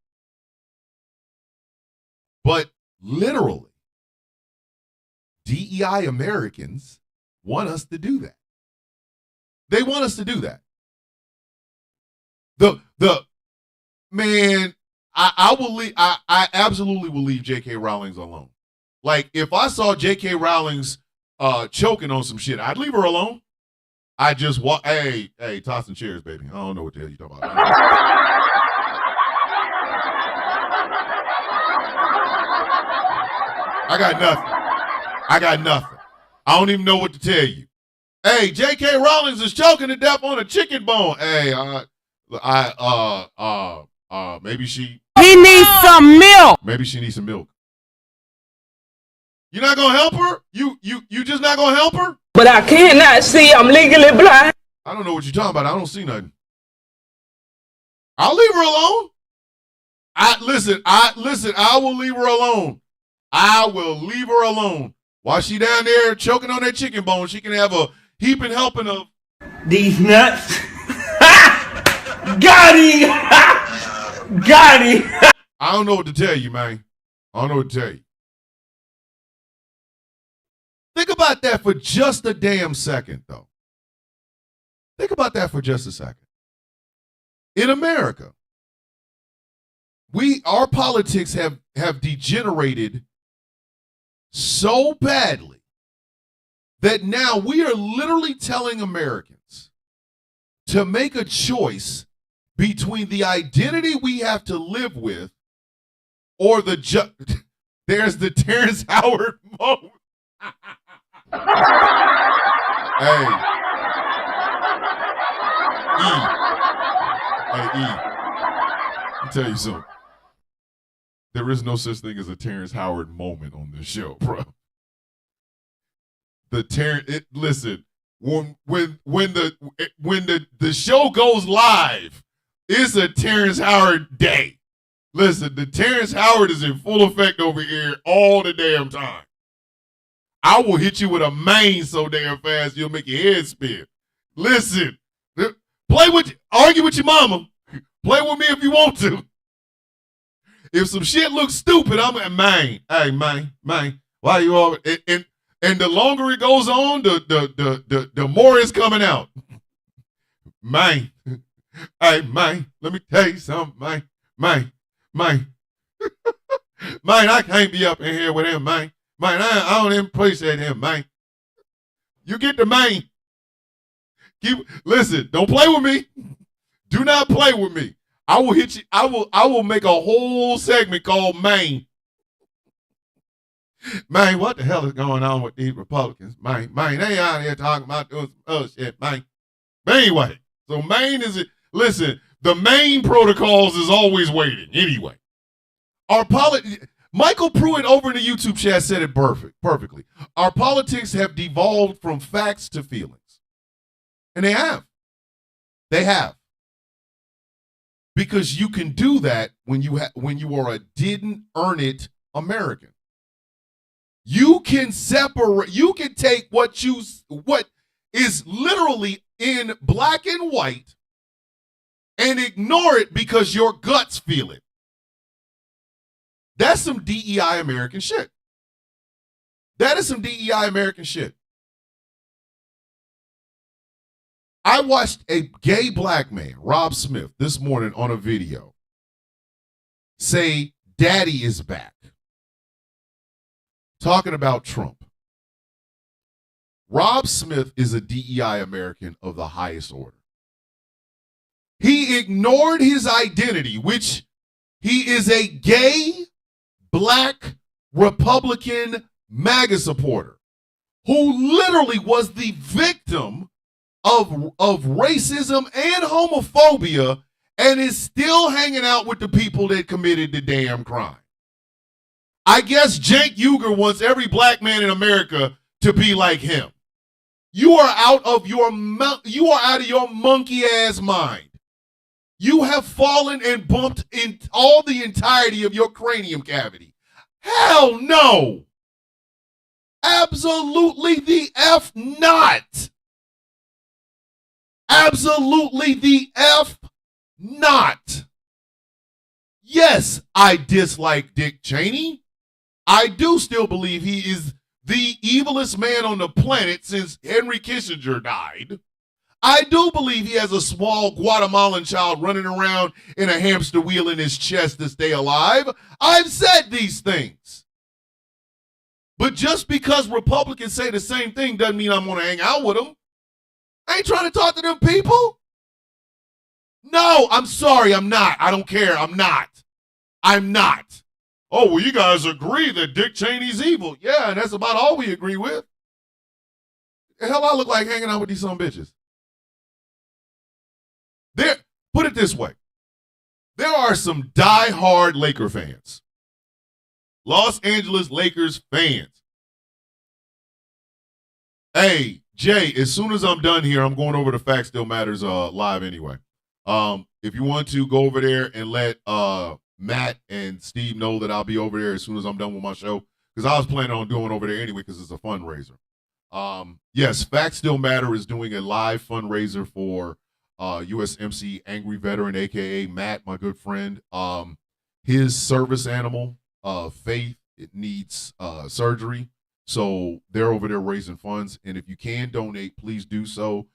But literally, DEI Americans want us to do that. They want us to do that. Man, I absolutely will leave J.K. Rowling's alone. Like, if I saw J.K. Rowling's choking on some shit, I'd leave her alone. I just walk, hey, tossing chairs, baby. I don't know what the hell you're talking about. I got nothing. I don't even know what to tell you. Hey, J.K. Rowling's is choking to death on a chicken bone. Hey, maybe she needs some milk. Maybe she needs some milk. You're not gonna help her? You just not gonna help her? But I cannot see. I'm legally blind. I don't know what you're talking about. I don't see nothing. I'll leave her alone. I will leave her alone. I will leave her alone. While she down there choking on that chicken bone, she can have a heaping helping of these nuts. Got him. Got him. I don't know what to tell you, man. I don't know what to tell you. Think about that for just a damn second, though. Think about that for just a second. In America, our politics have degenerated so badly that now we are literally telling Americans to make a choice between the identity we have to live with or there's the Terrence Howard moment. Hey, let me tell you something. There is no such thing as a Terrence Howard moment on this show, bro. Listen, when the show goes live, it's a Terrence Howard day. Listen, the Terrence Howard is in full effect over here all the damn time. I will hit you with a main so damn fast you'll make your head spin. Listen, argue with your mama. Play with me if you want to. If some shit looks stupid, I'm like, man, why you all and the longer it goes on, the more it's coming out. Man, hey, man, let me tell you something, man. Man, I can't be up in here with him, man. Man, I don't even appreciate him, man. You get the man. Listen, don't play with me. Do not play with me. I will hit you. I will make a whole segment called Maine. Man, what the hell is going on with these Republicans? Man, they out here talking about doing some other shit, man. But anyway, so Maine listen, the Maine protocols is always waiting. Anyway, Michael Pruitt over in the YouTube chat said it perfectly. Our politics have devolved from facts to feelings. And they have. They have. Because you can do that when you are a didn't earn it American. You can separate, you can take what is literally in black and white and ignore it because your guts feel it. That's some DEI American shit. That is some DEI American shit. I watched a gay black man, Rob Smith, this morning on a video say, "Daddy is back," talking about Trump. Rob Smith is a DEI American of the highest order. He ignored his identity, which he is a gay, black, Republican MAGA supporter who literally was the victim of racism and homophobia and is still hanging out with the people that committed the damn crime. I guess Cenk Uygur wants every black man in America to be like him. You are out of your monkey ass mind. You have fallen and bumped in all the entirety of your cranium cavity. Hell no. Absolutely the F not. Absolutely the F not. Yes, I dislike Dick Cheney. I do still believe he is the evilest man on the planet since Henry Kissinger died. I do believe he has a small Guatemalan child running around in a hamster wheel in his chest to stay alive. I've said these things. But just because Republicans say the same thing doesn't mean I'm going to hang out with them. I ain't trying to talk to them people. No, I'm sorry, I'm not. I don't care. I'm not. I'm not. Oh, well, you guys agree that Dick Cheney's evil. Yeah, and that's about all we agree with. The hell I look like hanging out with these son of bitches. Put it this way. There are some die-hard Laker fans. Los Angeles Lakers fans. Hey, Jay, as soon as I'm done here, I'm going over to Fact Still Matters live anyway. If you want to go over there and let Matt and Steve know that I'll be over there as soon as I'm done with my show, because I was planning on doing over there anyway because it's a fundraiser. Yes, Fact Still Matter is doing a live fundraiser for USMC Angry Veteran, a.k.a. Matt, my good friend. His service animal, Faith, it needs surgery. So they're over there raising funds. And if you can donate, please do so.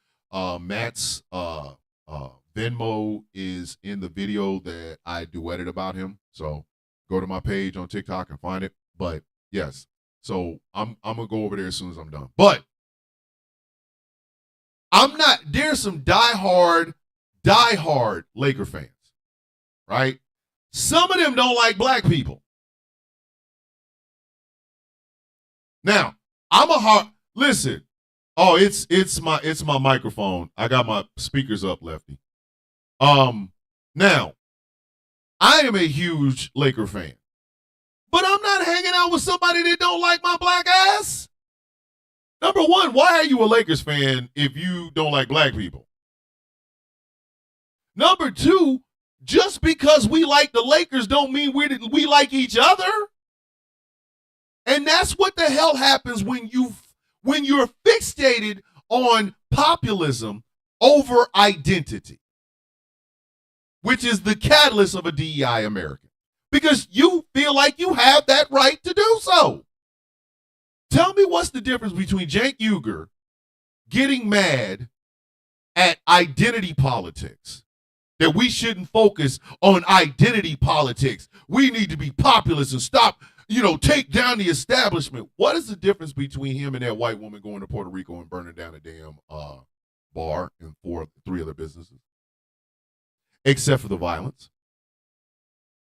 Matt's Venmo is in the video that I duetted about him. So go to my page on TikTok and find it. But yes, so I'm gonna go over there as soon as I'm done. But there's some diehard Laker fans, right? Some of them don't like black people. Now, listen. Oh, it's my microphone. I got my speakers up, Lefty. Now, I am a huge Laker fan, but I'm not hanging out with somebody that don't like my black ass. Number one, why are you a Lakers fan if you don't like black people? Number two, just because we like the Lakers don't mean we like each other. And that's what the hell happens when you're fixated on populism over identity, which is the catalyst of a DEI American, because you feel like you have that right to do so. Tell me what's the difference between Cenk Uygur getting mad at identity politics, that we shouldn't focus on identity politics. We need to be populist and stop, take down the establishment. What is the difference between him and that white woman going to Puerto Rico and burning down a damn bar and three other businesses? Except for the violence.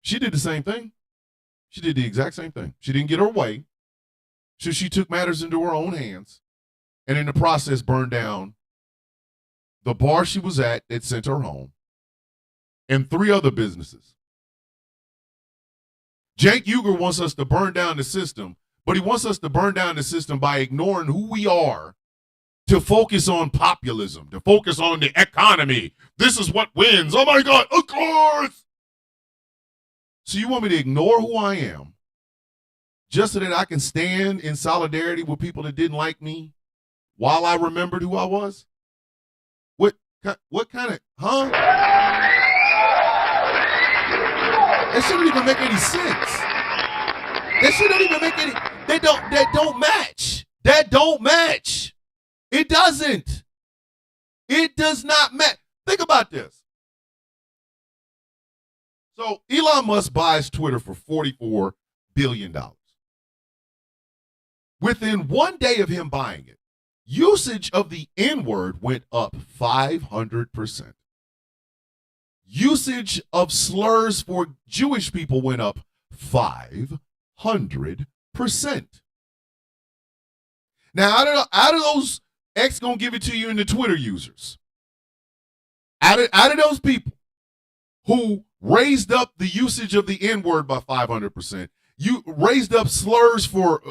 She did the same thing. She did the exact same thing. She didn't get her way. So she took matters into her own hands and in the process burned down the bar she was at that sent her home and three other businesses. Cenk Uygur wants us to burn down the system, but he wants us to burn down the system by ignoring who we are, to focus on populism, to focus on the economy. This is what wins. Oh my God, of course. So you want me to ignore who I am just so that I can stand in solidarity with people that didn't like me while I remembered who I was? What kind of, huh? That shit don't even make any sense. That shit don't even make any. That don't match. That don't match. It doesn't. It does not match. Think about this. So Elon Musk buys Twitter for $44 billion. Within 1 day of him buying it, usage of the N-word went up 500%. Usage of slurs for Jewish people went up 500%. Now, out of those, X gonna give it to you in the Twitter users. Out of those people who raised up the usage of the N-word by 500%, you raised up slurs for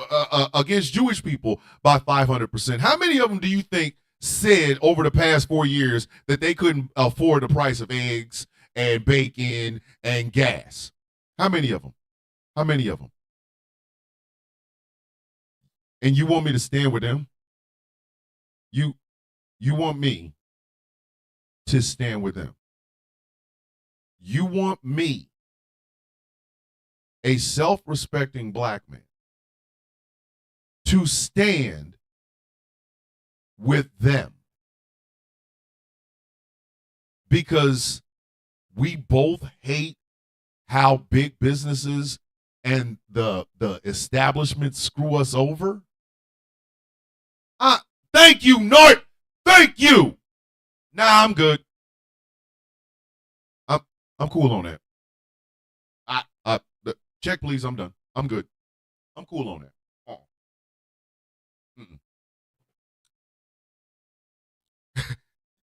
against Jewish people by 500%. How many of them do you think said over the past 4 years that they couldn't afford the price of eggs and bacon and gas? How many of them? How many of them? And you want me to stand with them? You want me to stand with them? You want me, a self-respecting black man, to stand with them because we both hate how big businesses and the establishment screw us over? Thank you, Nort. Thank you. Nah, I'm good. I'm cool on that. Check, please. I'm done. I'm good. I'm cool on that.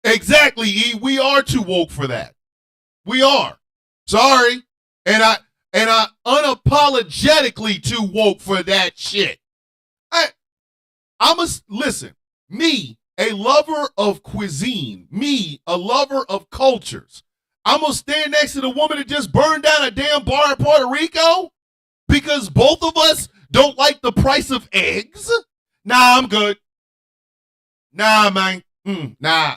Exactly, E. We are too woke for that. We are. Sorry. And I unapologetically too woke for that shit. Listen, me, a lover of cuisine, me, a lover of cultures. I'm going to stand next to the woman that just burned down a damn bar in Puerto Rico because both of us don't like the price of eggs? Nah, I'm good. Nah, man. Nah.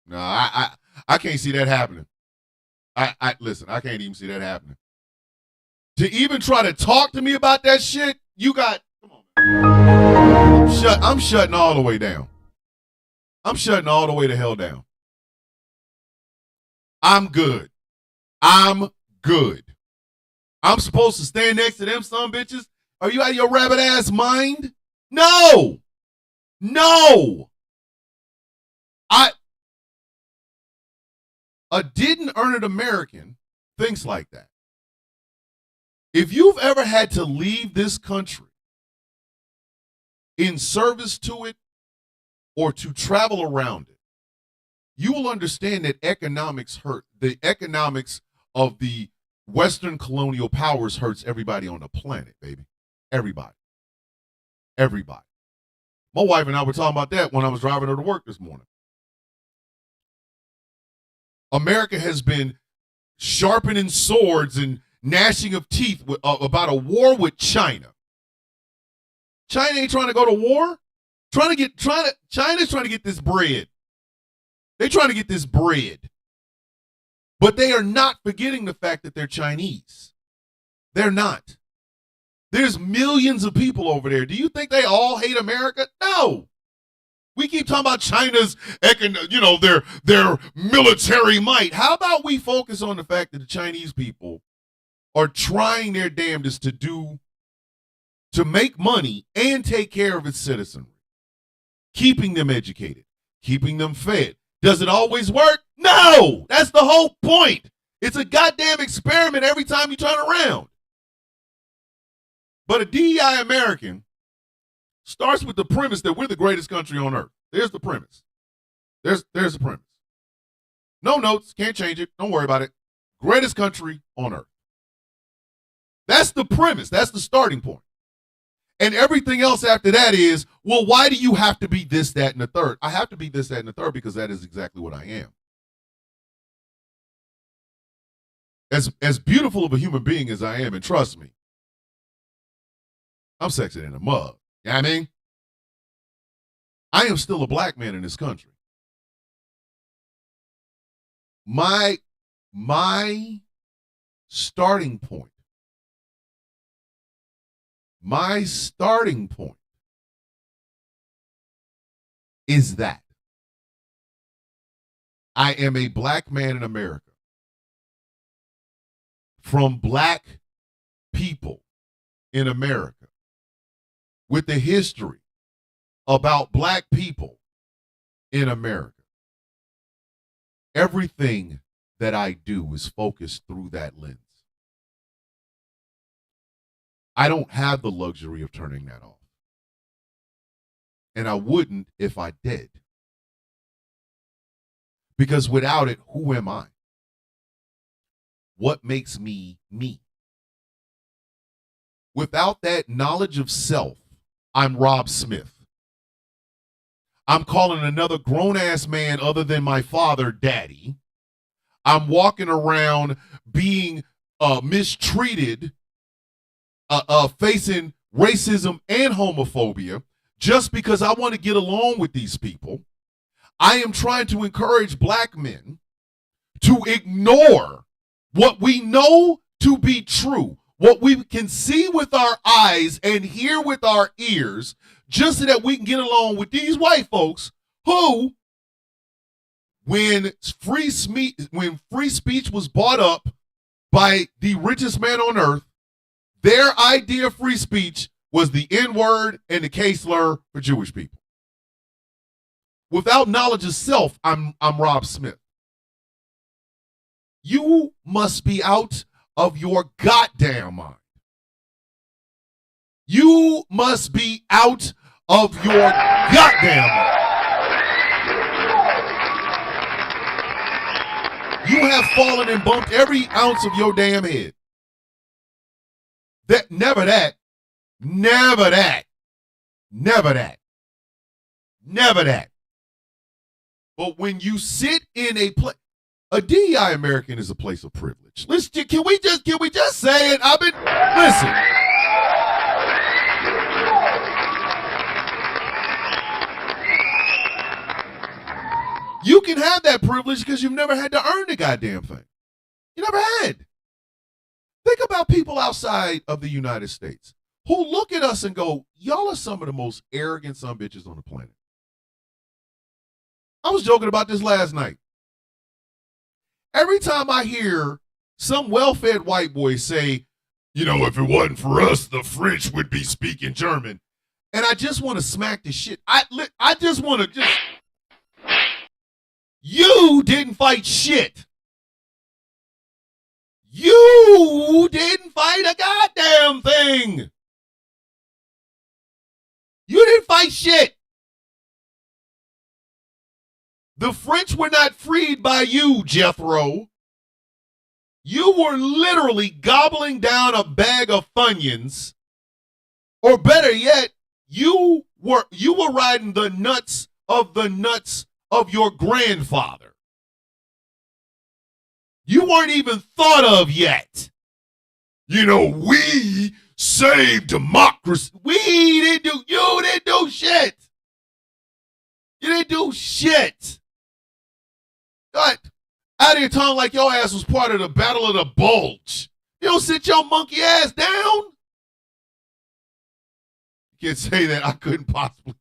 Nah, I can't see that happening. Listen, I can't even see that happening. To even try to talk to me about that shit, you got, come on, man. I'm shutting all the way down. I'm shutting all the way the hell down. I'm good. I'm good. I'm supposed to stand next to them son bitches? Are you out of your rabbit ass mind? No. A didn't earn it American thinks like that. If you've ever had to leave this country in service to it or to travel around it, you will understand that economics hurt. The economics of the Western colonial powers hurts everybody on the planet, baby. Everybody. My wife and I were talking about that when I was driving her to work this morning. America has been sharpening swords and gnashing of teeth about a war with China. China ain't trying to go to war. China's trying to get this bread. They're trying to get this bread. But they are not forgetting the fact that they're Chinese. They're not. There's millions of people over there. Do you think they all hate America? No. We keep talking about China's, their military might. How about we focus on the fact that the Chinese people are trying their damnedest to make money and take care of its citizenry, keeping them educated, keeping them fed. Does it always work? No. That's the whole point. It's a goddamn experiment every time you turn around. But a DEI American starts with the premise that we're the greatest country on earth. There's the premise. There's the premise. No notes, can't change it. Don't worry about it. Greatest country on earth. That's the premise. That's the starting point. And everything else after that is, well, why do you have to be this, that, and the third? I have to be this, that, and the third because that is exactly what I am. As beautiful of a human being as I am, and trust me, I'm sexy in a mug. You know what I mean? I am still a black man in this country. My My starting point is that I am a black man in America from black people in America with a history about black people in America. Everything that I do is focused through that lens. I don't have the luxury of turning that off. And I wouldn't if I did. Because without it, who am I? What makes me me? Without that knowledge of self, I'm Rob Smith. I'm calling another grown-ass man other than my father daddy. I'm walking around being mistreated, facing racism and homophobia just because I want to get along with these people. I am trying to encourage black men to ignore what we know to be true, what we can see with our eyes and hear with our ears, just so that we can get along with these white folks who, when free speech was bought up by the richest man on earth, their idea of free speech was the N-word and the K-slur for Jewish people. Without knowledge of self, I'm Rob Smith. You must be out of your goddamn mind. You must be out of your goddamn mind. You have fallen and bumped every ounce of your damn head. Never that. But when you sit in a DEI American is a place of privilege. Can we just say it? Listen. You can have that privilege because you've never had to earn the goddamn thing. You never had. Think about people outside of the United States who look at us and go, y'all are some of the most arrogant sumbitches on the planet. I was joking about this last night. Every time I hear some well-fed white boy say, you know, if it wasn't for us, the French would be speaking German. And I just want to smack the shit. I just want to You didn't fight shit. You didn't fight a goddamn thing. You didn't fight shit. The French were not freed by you, Jethro. You were literally gobbling down a bag of Funyuns. Or better yet, you were riding the nuts of your grandfather. You weren't even thought of yet. You know, we saved democracy. You didn't do shit. You didn't do shit. God, out of here talking like your ass was part of the Battle of the Bulge. You don't sit your monkey ass down. You can't say that. I couldn't possibly.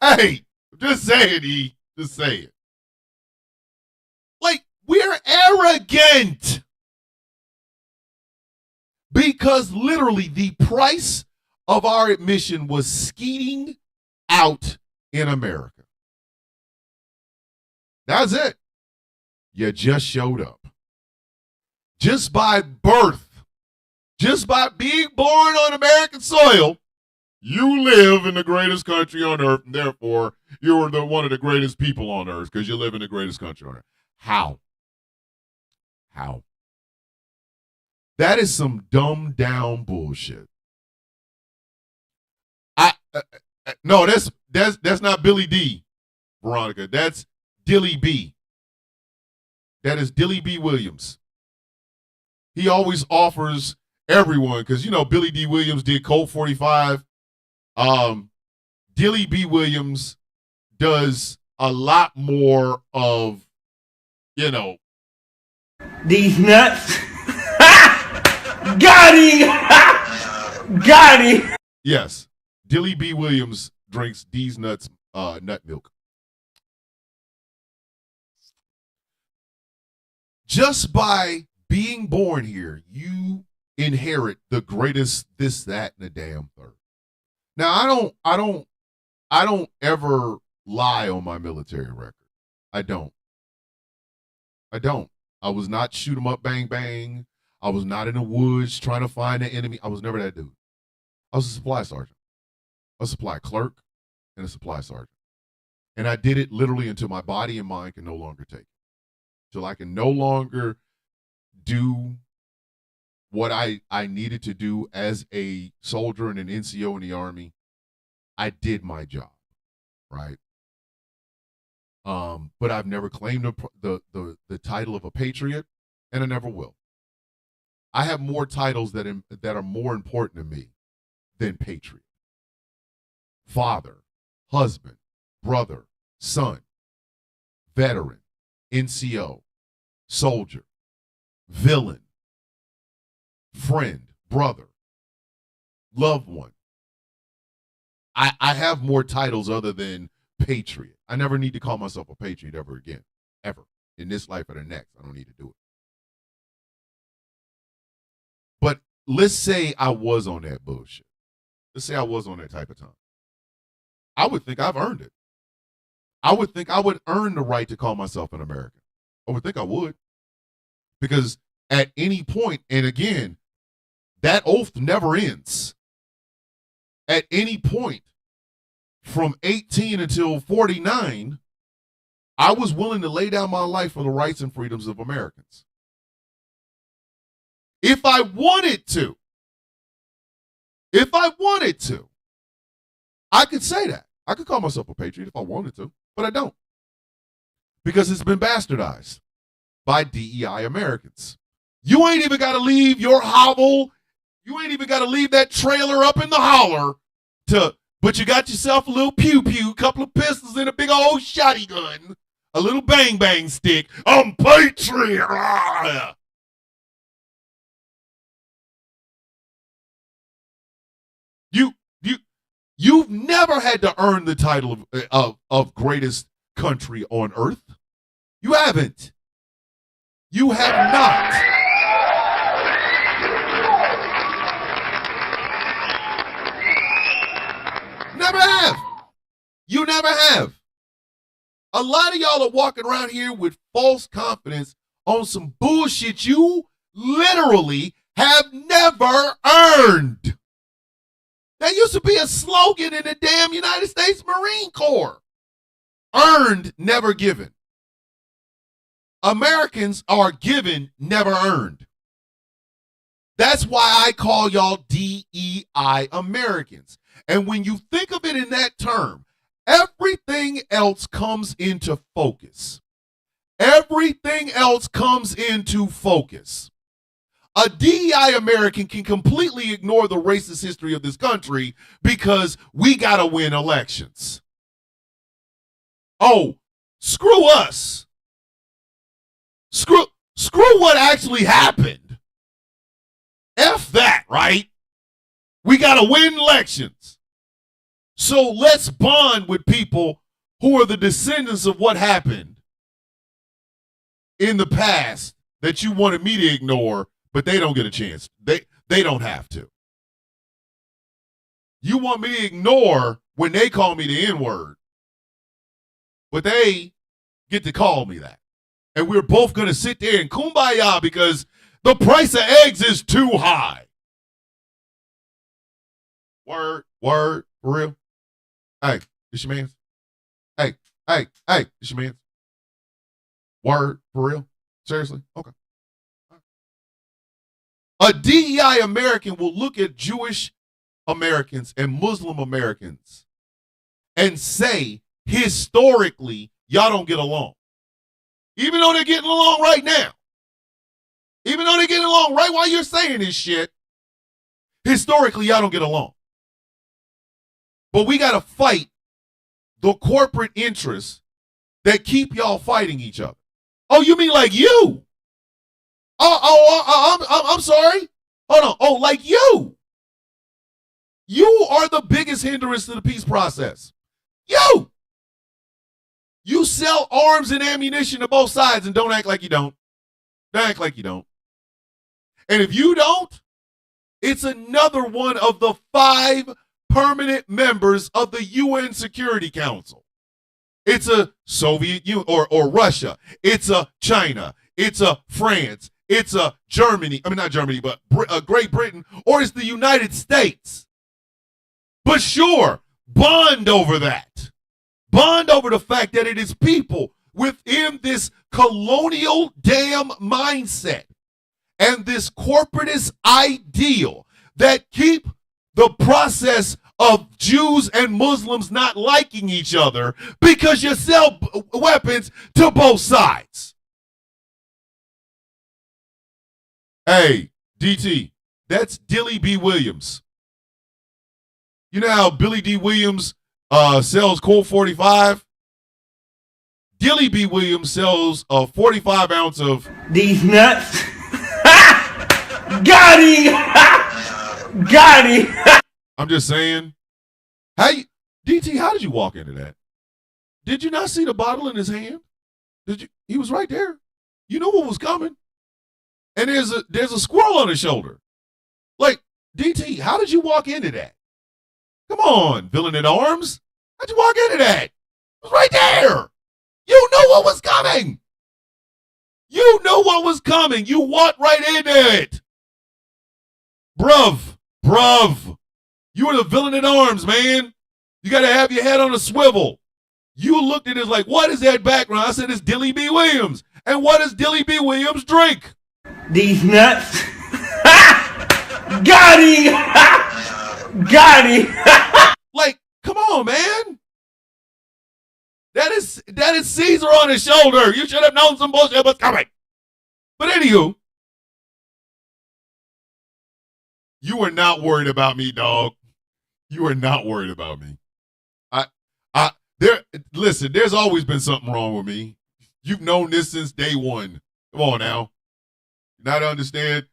Hey, just say it, E. Just say it. Like, we're arrogant. Because literally the price of our admission was skeeting out in America. That's it. You just showed up. Just by birth, just by being born on American soil, you live in the greatest country on earth, and therefore you're one of the greatest people on earth because you live in the greatest country on earth. How? That is some dumbed down bullshit. No, that's not Billy D, Veronica. That's Dilly B. That is Dilly B. Williams. He always offers everyone, because you know Billy D. Williams did Code 45. Dilly B. Williams does a lot more of you know. These nuts. Got him. Got him. Yes, Dilly B. Williams drinks D's Nuts nut milk. Just by being born here, you inherit the greatest this, that, and the damn third. Now, I don't ever lie on my military record. I don't. I was not shoot 'em up, bang, bang. I was not in the woods trying to find an enemy. I was never that dude. I was a supply sergeant, a supply clerk, and a supply sergeant. And I did it literally until my body and mind can no longer take it. Till I can no longer do what I needed to do as a soldier and an NCO in the Army. I did my job, right? But I've never claimed the title of a patriot, and I never will. I have more titles that are more important to me than patriot. Father, husband, brother, son, veteran, NCO, soldier, villain, friend, brother, loved one. I have more titles other than patriot. I never need to call myself a patriot ever again, ever. In this life or the next, I don't need to do it. But let's say I was on that bullshit. Let's say I was on that type of time. I would think I've earned it. I would think I would earn the right to call myself an American. I would think I would. Because at any point, and again, that oath never ends. At any point, from 18 until 49, I was willing to lay down my life for the rights and freedoms of Americans. If I wanted to, I could say that. I could call myself a patriot if I wanted to, but I don't. Because it's been bastardized by DEI Americans. You ain't even got to leave your hovel. You ain't even got to leave that trailer up in the holler but you got yourself a little pew-pew, couple of pistols, and a big old shotgun, a little bang-bang stick. I'm patriot. Ah! You've never had to earn the title of greatest country on earth. You haven't. You have not. Never have. You never have. A lot of y'all are walking around here with false confidence on some bullshit you literally have never earned. That used to be a slogan in the damn United States Marine Corps. Earned, never given. Americans are given, never earned. That's why I call y'all DEI Americans. And when you think of it in that term, everything else comes into focus. Everything else comes into focus. A DEI American can completely ignore the racist history of this country because we got to win elections. Oh, screw us. Screw what actually happened. F that, right? We got to win elections. So let's bond with people who are the descendants of what happened in the past that you wanted me to ignore, but they don't get a chance. They don't have to. You want me to ignore when they call me the N-word, but they get to call me that. And we're both going to sit there and kumbaya because the price of eggs is too high. Word, for real. Hey, this your man's. Hey, this your man's. Word, for real. Seriously? Okay. A DEI American will look at Jewish Americans and Muslim Americans and say, historically, y'all don't get along. Even though they're getting along right now. Even though they're getting along right while you're saying this shit, historically, y'all don't get along. But we got to fight the corporate interests that keep y'all fighting each other. Oh, you mean like you? I'm sorry. Hold on. Oh, like you. You are the biggest hindrance to the peace process. You. You sell arms and ammunition to both sides and don't act like you don't. Don't act like you don't. And if you don't, it's another one of the 5 permanent members of the UN Security Council. It's a Soviet Union or Russia. It's a China. It's a France. It's a Germany. I mean, not Germany, but Great Britain, or it's the United States. But sure, bond over that. Bond over the fact that it is people within this colonial damn mindset and this corporatist ideal that keep the process of Jews and Muslims not liking each other because you sell weapons to both sides. Hey, DT, that's Dilly B. Williams. You know how Billy D. Williams sells Colt 45? Dilly B. Williams sells a 45 ounce of These nuts. Got him. Got him. I'm just saying. DT, how did you walk into that? Did you not see the bottle in his hand? Did you? He was right there. You know what was coming. And there's a squirrel on his shoulder. Like, DT, how did you walk into that? Come on, villain in arms. How'd you walk into that? It was right there. You knew what was coming. You knew what was coming. You walked right into it. Bruv. You were the villain in arms, man. You got to have your head on a swivel. You looked at it like, what is that background? I said, it's Dilly B. Williams. And what does Dilly B. Williams drink? These nuts. Got him. Got him. Like, come on, man. That is Caesar on his shoulder. You should have known some bullshit was coming. But anywho, you were not worried about me, dog. You were not worried about me. Listen, there's always been something wrong with me. You've known this since day one. Come on now. Not understand.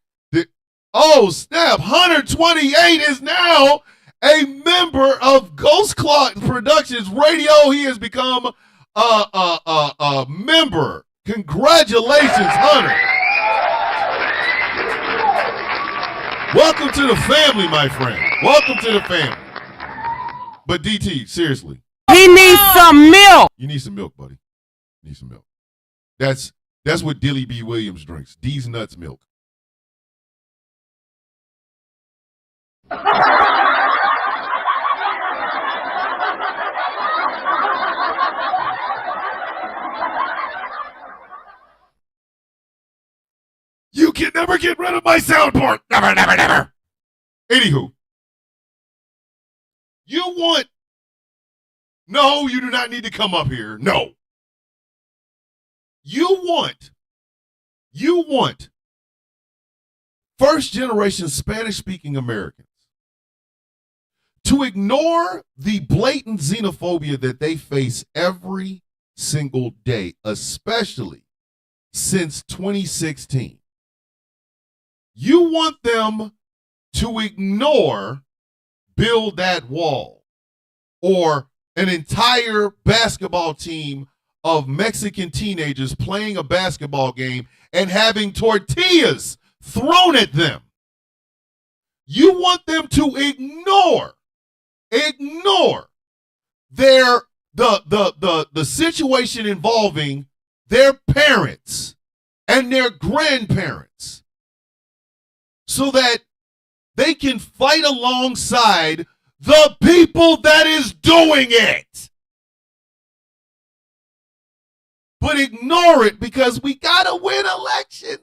Oh, snap. 128 is now a member of Ghost Clock Productions Radio. He has become a member. Congratulations, Hunter. Welcome to the family, my friend. Welcome to the family. But DT, seriously. He needs some milk. You need some milk, buddy. You need some milk. That's what Dilly B. Williams drinks. D's Nuts milk. You can never get rid of my soundboard. Never, never, never. Anywho, no, you do not need to come up here. No. You want first generation Spanish speaking Americans to ignore the blatant xenophobia that they face every single day, especially since 2016. You want them to ignore Build That Wall or an entire basketball team of Mexican teenagers playing a basketball game and having tortillas thrown at them. You want them to ignore the situation involving their parents and their grandparents so that they can fight alongside the people that is doing it. But ignore it because we gotta win elections.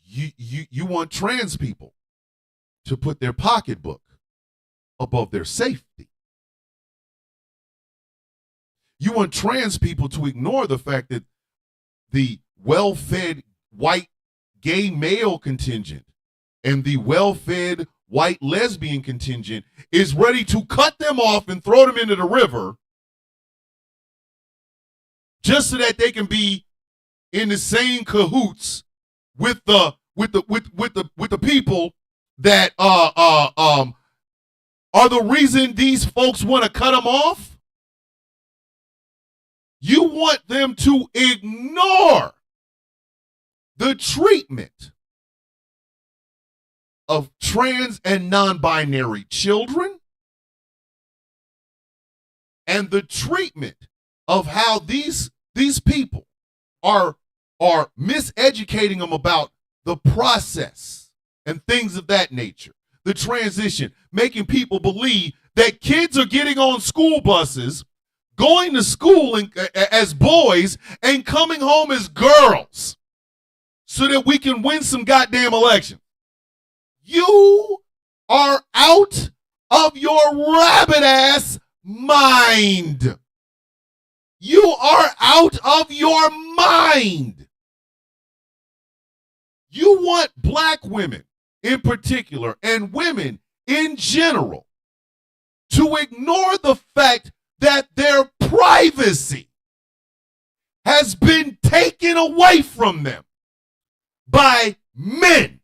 You want trans people to put their pocketbook above their safety. You want trans people to ignore the fact that the well-fed white gay male contingent and the well-fed white lesbian contingent is ready to cut them off and throw them into the river just so that they can be in the same cahoots with the people that are the reason these folks want to cut them off. You want them to ignore the treatment of trans and non-binary children and the treatment of how these people are miseducating them about the process and things of that nature. The transition, making people believe that kids are getting on school buses, going to school as boys and coming home as girls so that we can win some goddamn election. You are out of your rabbit ass mind. You are out of your mind. You want black women in particular and women in general to ignore the fact that their privacy has been taken away from them by men.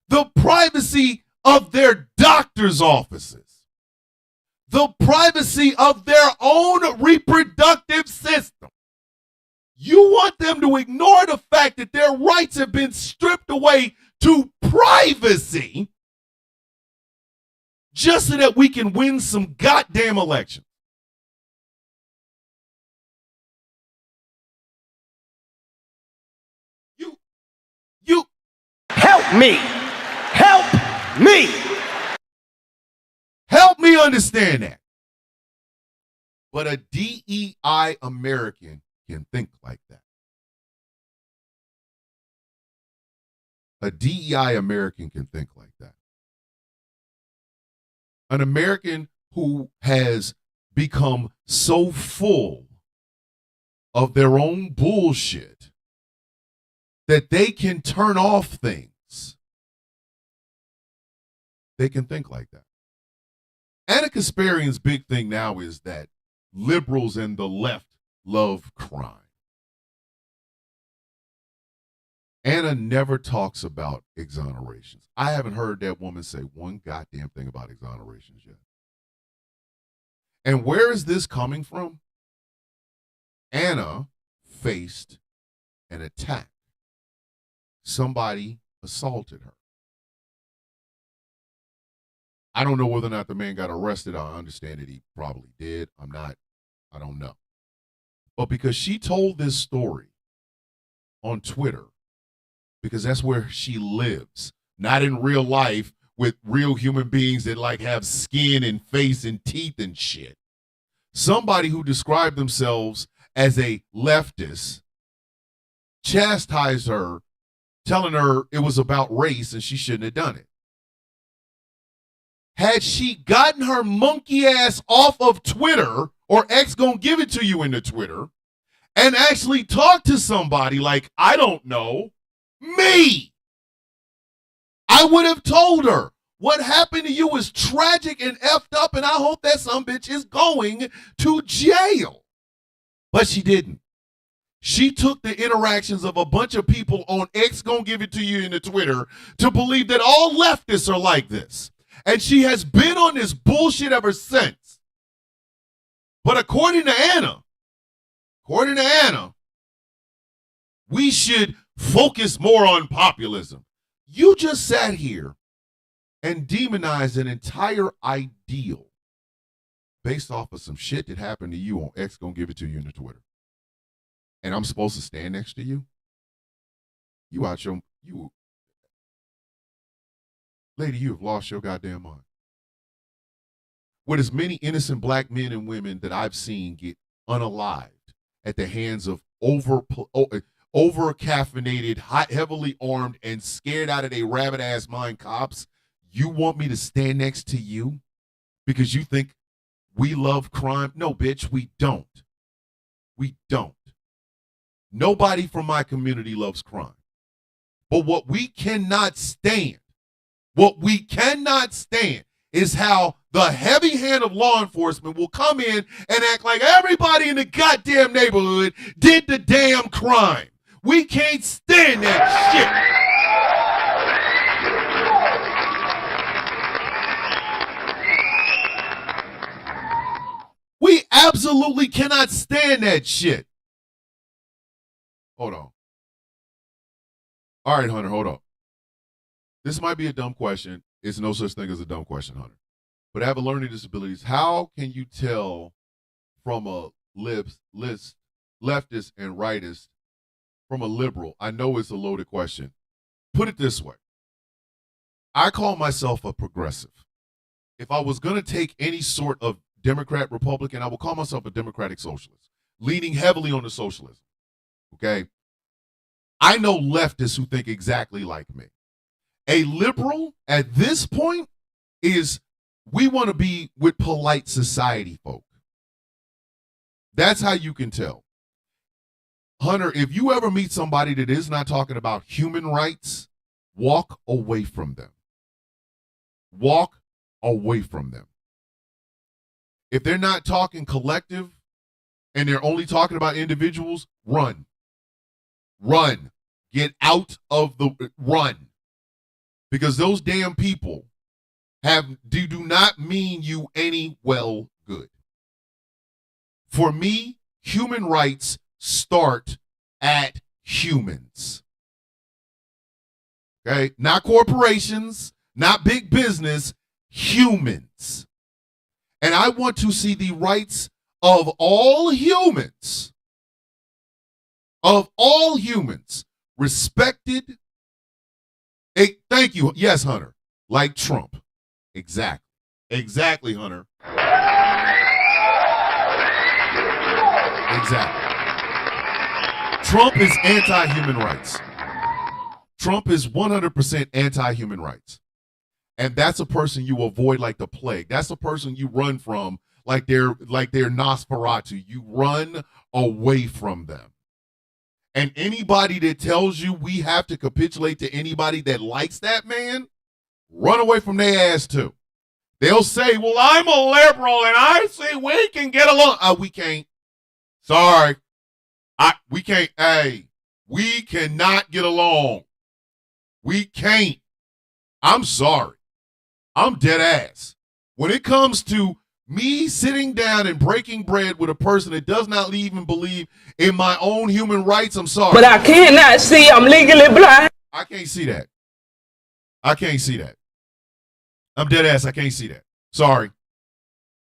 The privacy of their doctor's offices, the privacy of their own reproductive system. You want them to ignore the fact that their rights have been stripped away to privacy just so that we can win some goddamn election. You Help me! Help me! help me understand that. But a DEI American can think like that. A DEI American can think like that. An American who has become so full of their own bullshit that they can turn off things. They can think like that. Anna Kasparian's big thing now is that liberals and the left love crime. Anna never talks about exonerations. I haven't heard that woman say one goddamn thing about exonerations yet. And where is this coming from? Anna faced an attack. Somebody assaulted her. I don't know whether or not the man got arrested. I understand that he probably did. I don't know. But because she told this story on Twitter, because that's where she lives, not in real life with real human beings that like have skin and face and teeth and shit. Somebody who described themselves as a leftist chastised her, telling her it was about race and she shouldn't have done it. Had she gotten her monkey ass off of Twitter, or X gonna give it to you in the Twitter, and actually talk to somebody like, I don't know, me, I would have told her what happened to you was tragic and effed up, and I hope that some bitch is going to jail. But she didn't. She took the interactions of a bunch of people on X gonna give it to you in the Twitter to believe that all leftists are like this. And she has been on this bullshit ever since. But according to Anna, we should focus more on populism. You just sat here and demonized an entire ideal based off of some shit that happened to you on X gonna give it to you in the Twitter. And I'm supposed to stand next to you? Lady, you have lost your goddamn mind. With as many innocent black men and women that I've seen get unalived at the hands of over-caffeinated, heavily armed, and scared out of their rabbit-ass mind cops, you want me to stand next to you because you think we love crime? No, bitch, we don't. We don't. Nobody from my community loves crime. But what we cannot stand What we cannot stand is how the heavy hand of law enforcement will come in and act like everybody in the goddamn neighborhood did the damn crime. We can't stand that shit. We absolutely cannot stand that shit. Hold on. All right, Hunter, hold on. This might be a dumb question. It's no such thing as a dumb question, Hunter. But I have a learning disabilities. How can you tell from a leftist and rightist from a liberal? I know it's a loaded question. Put it this way. I call myself a progressive. If I was going to take any sort of Democrat, Republican, I would call myself a democratic socialist, leaning heavily on the socialism. Okay? I know leftists who think exactly like me. A liberal at this point is we want to be with polite society folk. That's how you can tell. Hunter, if you ever meet somebody that is not talking about human rights, walk away from them. Walk away from them. If they're not talking collective and they're only talking about individuals, run. Run. Get out of the run. Because those damn people do not mean you any well good. For me, human rights start at humans. Okay? Not corporations, not big business, humans. And I want to see the rights of all humans, respected. Hey, thank you. Yes, Hunter. Like Trump. Exactly. Exactly, Hunter. Exactly. Trump is anti-human rights. Trump is 100% anti-human rights. And that's a person you avoid like the plague. That's a person you run from like they're Nosferatu. You run away from them. And anybody that tells you we have to capitulate to anybody that likes that man, run away from their ass too. They'll say, well, I'm a liberal and I see we can get along. We can't. Sorry. We can't. Hey, we cannot get along. We can't. I'm sorry. I'm dead ass. When it comes to me sitting down and breaking bread with a person that does not even believe in my own human rights, I'm sorry. But I cannot see. I'm legally blind. I can't see that. I can't see that. I'm dead ass. I can't see that. Sorry.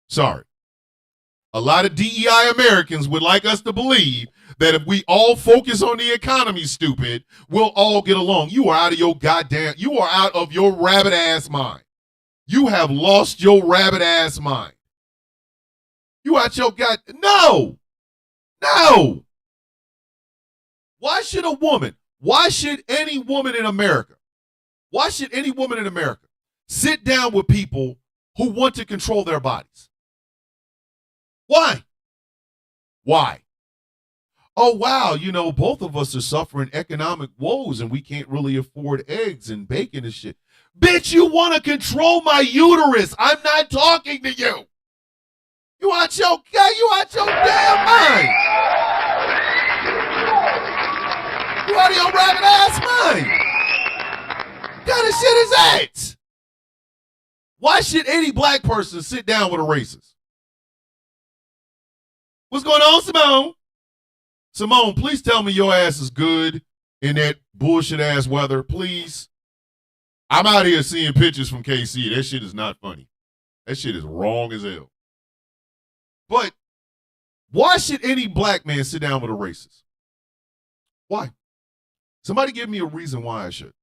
Sorry. A lot of DEI Americans would like us to believe that if we all focus on the economy, stupid, we'll all get along. You are out of your rabbit ass mind. You have lost your rabbit ass mind. You out your no. Why should any woman in America sit down with people who want to control their bodies? Why? Oh, wow, both of us are suffering economic woes and we can't really afford eggs and bacon and shit. Bitch, you want to control my uterus. I'm not talking to you. You out your damn mind. You out of your rabbit ass mind. What kind of shit is that? Why should any black person sit down with a racist? What's going on, Simone? Simone, please tell me your ass is good in that bullshit ass weather, please. I'm out here seeing pictures from KC. That shit is not funny. That shit is wrong as hell. But why should any black man sit down with a racist? Why? Somebody give me a reason why I should.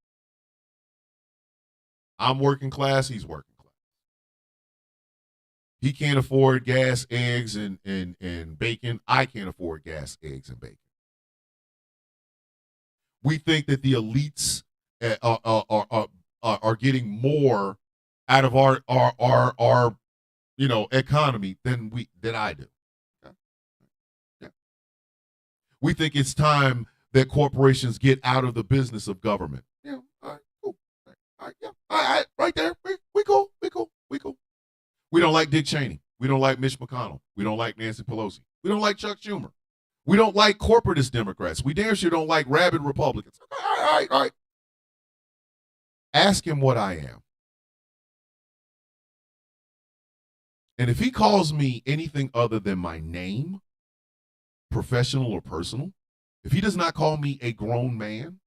I'm working class, he's working class. He can't afford gas, eggs, and bacon. I can't afford gas, eggs, and bacon. We think that the elites are getting more out of our economy than I do. Okay? Yeah. We think it's time that corporations get out of the business of government. Yeah, all right, cool. All right, yeah, all right, right there. We cool. We cool. We cool. We don't like Dick Cheney. We don't like Mitch McConnell. We don't like Nancy Pelosi. We don't like Chuck Schumer. We don't like corporatist Democrats. We damn sure don't like rabid Republicans. All right. Ask him what I am. And if he calls me anything other than my name, professional or personal, if he does not call me a grown man,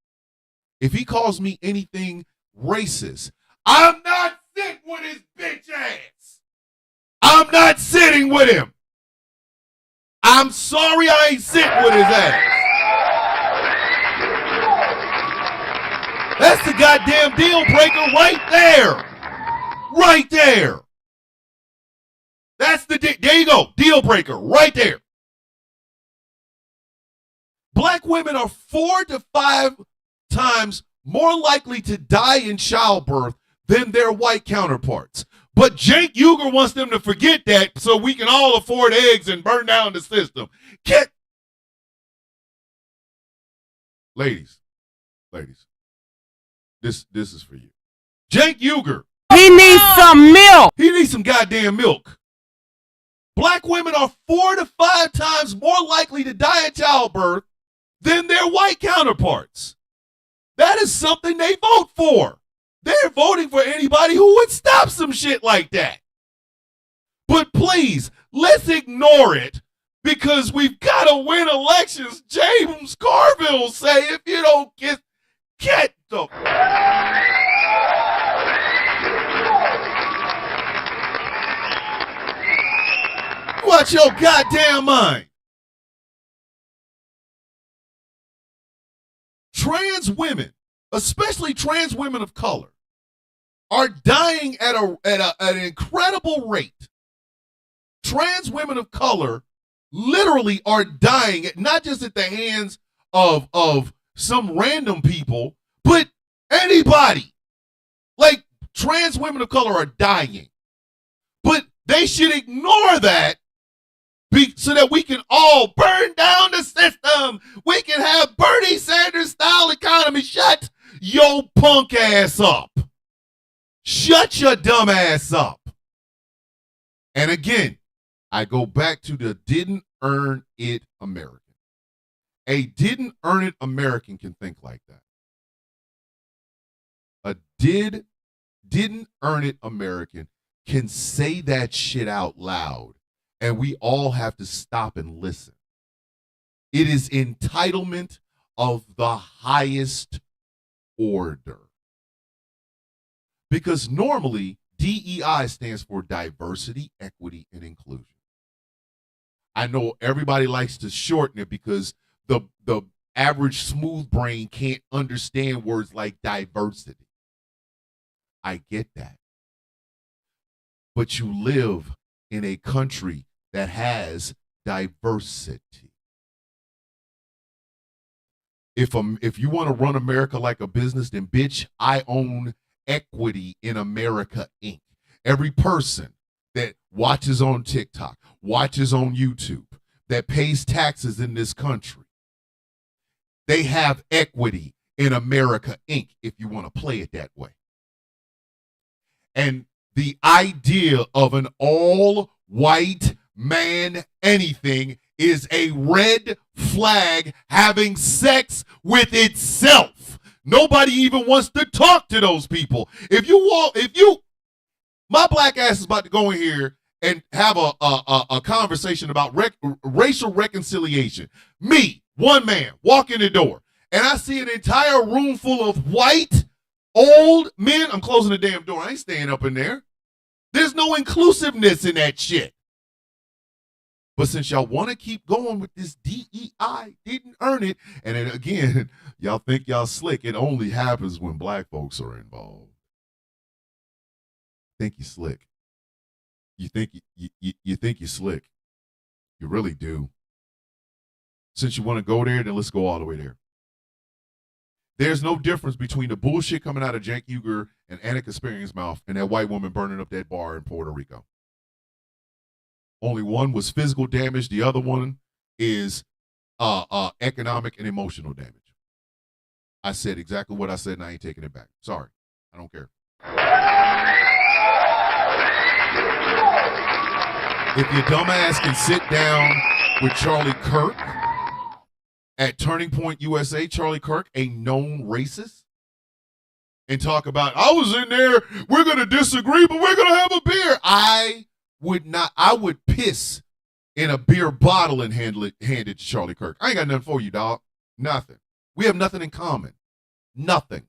if he calls me anything racist, I'm not sitting with his bitch ass. I'm not sitting with him. I'm sorry I ain't sitting with his ass. That's the goddamn deal breaker right there. Right there. That's the there you go. Deal breaker right there. Black women are 4 to 5 times more likely to die in childbirth than their white counterparts. But Cenk Uygur wants them to forget that so we can all afford eggs and burn down the system. Ladies, this is for you. Cenk Uygur. He needs some milk. He needs some goddamn milk. Black women are 4 to 5 times more likely to die in childbirth than their white counterparts. That is something they vote for. They're voting for anybody who would stop some shit like that. But please, let's ignore it because we've got to win elections. James Carville say if you don't get the... Watch your goddamn mind. Trans women, especially trans women of color, are dying at an incredible rate. Trans women of color literally are dying, not just at the hands of some random people, but anybody. Like, trans women of color are dying. But they should ignore that so that we can all burn down the system. We can have Bernie Sanders style economy. Shut your punk ass up. Shut your dumb ass up. And again, I go back to the didn't earn it American. A didn't earn it American can think like that. A didn't earn it American can say that shit out loud. And we all have to stop and listen. It is entitlement of the highest order. Because normally, DEI stands for diversity, equity, and inclusion. I know everybody likes to shorten it because the average smooth brain can't understand words like diversity. I get that. But you live in a country that has diversity. If you want to run America like a business, then bitch, I own equity in America Inc. Every person that watches on TikTok, watches on YouTube, that pays taxes in this country, they have equity in America Inc. if you want to play it that way. And the idea of an all-white man anything is a red flag having sex with itself. Nobody even wants to talk to those people. My black ass is about to go in here and have a conversation about racial reconciliation. Me, one man, walk in the door, and I see an entire room full of white, old men. I'm closing the damn door. I ain't staying up in there. There's no inclusiveness in that shit. But since y'all want to keep going with this DEI, didn't earn it, and then again, y'all think y'all slick, it only happens when black folks are involved. Think you slick. You think you're slick. You really do. Since you want to go there, then let's go all the way there. There's no difference between the bullshit coming out of Cenk Uygur and Annika Spearing's mouth and that white woman burning up that bar in Puerto Rico. Only one was physical damage. The other one is economic and emotional damage. I said exactly what I said, and I ain't taking it back. Sorry. I don't care. If your dumbass can sit down with Charlie Kirk at Turning Point USA, Charlie Kirk, a known racist, and talk about, I was in there, we're going to disagree, but we're going to have a beer. I would piss in a beer bottle and hand it to Charlie Kirk. I ain't got nothing for you, dog. Nothing. We have nothing in common. Nothing.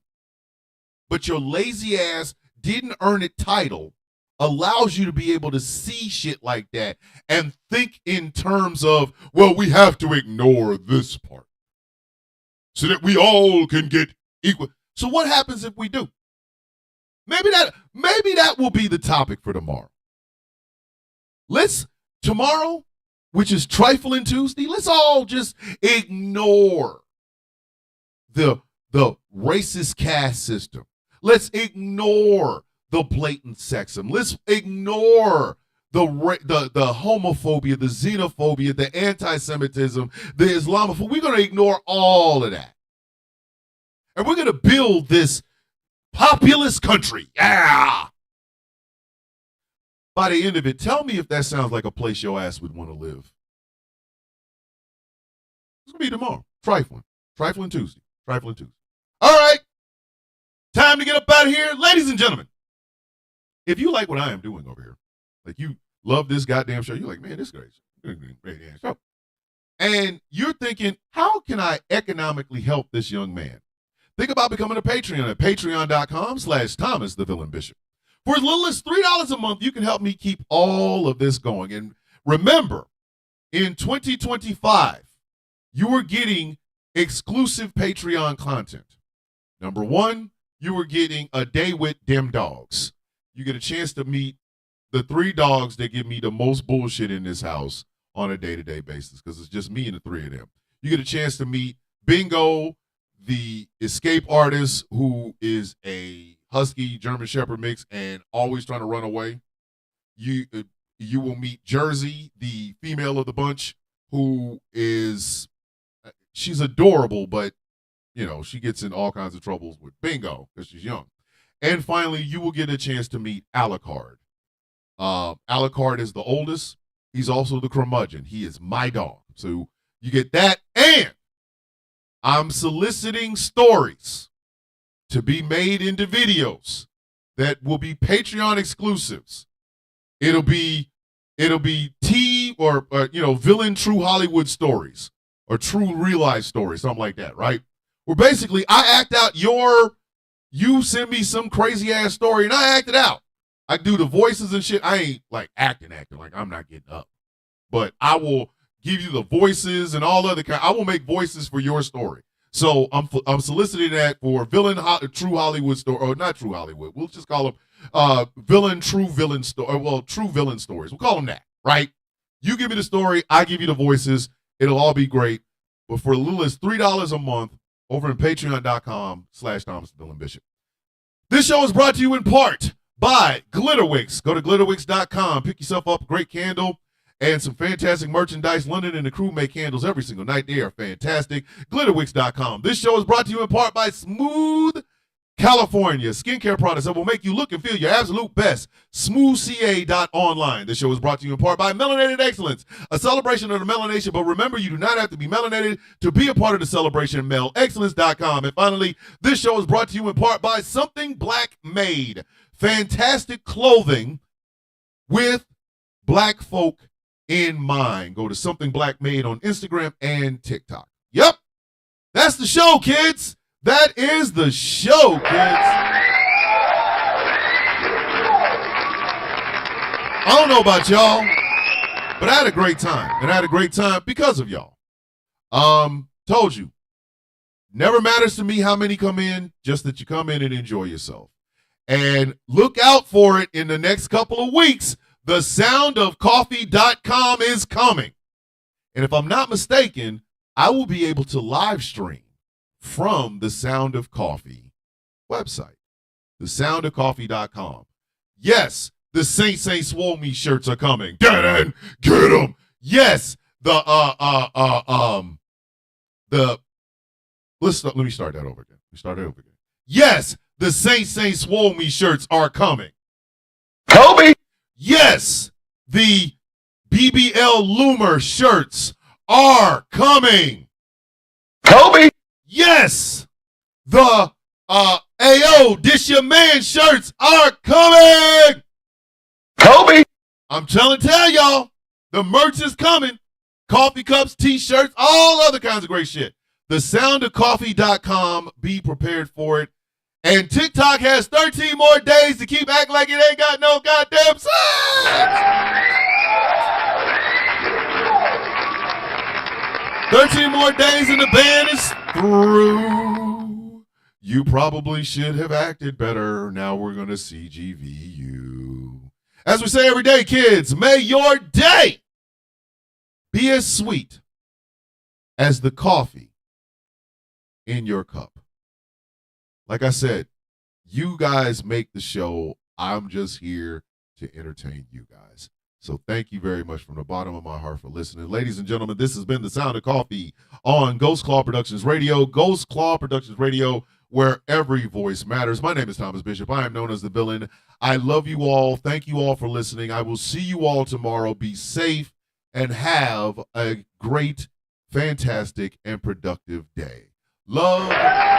But your lazy ass didn't earn it title allows you to be able to see shit like that and think in terms of, well, we have to ignore this part so that we all can get equal. So what happens if we do? Maybe that will be the topic for tomorrow. Tomorrow, which is Trifling Tuesday, let's all just ignore the racist caste system. Let's ignore the blatant sexism. Let's ignore the homophobia, the xenophobia, the anti-Semitism, the Islamophobia. We're going to ignore all of that. And we're going to build this populous country. Yeah. By the end of it, tell me if that sounds like a place your ass would want to live. It's going to be tomorrow. Trifling Tuesday. All right. Time to get up out of here. Ladies and gentlemen, if you like what I am doing over here, like you love this goddamn show, you're like, man, this is great show. And you're thinking, how can I economically help this young man? Think about becoming a Patreon at patreon.com/Thomas the Villain Bishop. For as little as $3 a month, you can help me keep all of this going. And remember, in 2025, you are getting exclusive Patreon content. Number one, you are getting a day with them dogs. You get a chance to meet the 3 dogs that give me the most bullshit in this house on a day-to-day basis because it's just me and the 3 of them. You get a chance to meet Bingo, the escape artist who is a husky German Shepherd mix and always trying to run away. You will meet Jersey, the female of the bunch, who is, she's adorable, but you know, she gets in all kinds of troubles with Bingo because she's young. And finally, you will get a chance to meet Alucard. Alucard is the oldest. He's also the curmudgeon. He is my dog. So you get that. And I'm soliciting stories to be made into videos that will be Patreon exclusives. It'll be T or villain true Hollywood stories or true real life stories, something like that, right? Where basically I act out you send me some crazy ass story and I act it out. I do the voices and shit. I ain't like acting like I'm not getting up. But I will give you the voices and all other kind. I will make voices for your story. So I'm soliciting that for true Hollywood story, or not true Hollywood. We'll just call them true villain story. Well, true villain stories. We'll call them that, right? You give me the story, I give you the voices. It'll all be great. But for as little as $3 a month, over at patreon.com/Thomas the Villain Bishop. This show is brought to you in part by Glitterwix. Go to glitterwix.com, pick yourself up a great candle and some fantastic merchandise. London and the crew make candles every single night. They are fantastic. Glitterwix.com. This show is brought to you in part by Smooth California, skincare products that will make you look and feel your absolute best. SmoothCA.online. This show is brought to you in part by Melanated Excellence, a celebration of the melanation. But remember, you do not have to be melanated to be a part of the celebration. MELExcellence.com. And finally, this show is brought to you in part by Something Black Made. Fantastic clothing with black folk in mind. Go to Something Black Made on Instagram and TikTok. Yep, that's the show, kids. That is the show, kids. I don't know about y'all, but I had a great time. And I had a great time because of y'all. Told you. Never matters to me how many come in, just that you come in and enjoy yourself. And look out for it in the next couple of weeks. TheSoundOfCoffee.com is coming. And if I'm not mistaken, I will be able to live stream from the Sound of Coffee website, thesoundofcoffee.com. Yes, the Saint Swole Me shirts are coming. Get in, get them. Yes, let me start that over again. Yes, the Saint Swole Me shirts are coming. Kobe! Yes, the BBL Loomer shirts are coming. Kobe! Yes, the AO Dish Your Man shirts are coming. Kobe! I'm tell y'all, the merch is coming. Coffee cups, t-shirts, all other kinds of great shit. TheSoundOfCoffee.com. Be prepared for it. And TikTok has 13 more days to keep acting like it ain't got no goddamn sense. 13 more days and the ban is through. You probably should have acted better. Now we're going to CGV you. As we say every day, kids, may your day be as sweet as the coffee in your cup. Like I said, you guys make the show. I'm just here to entertain you guys. So thank you very much from the bottom of my heart for listening. Ladies and gentlemen, this has been The Sound of Coffee on Ghost Claw Productions Radio. Ghost Claw Productions Radio, where every voice matters. My name is Thomas Bishop. I am known as the villain. I love you all. Thank you all for listening. I will see you all tomorrow. Be safe and have a great, fantastic, and productive day. Love.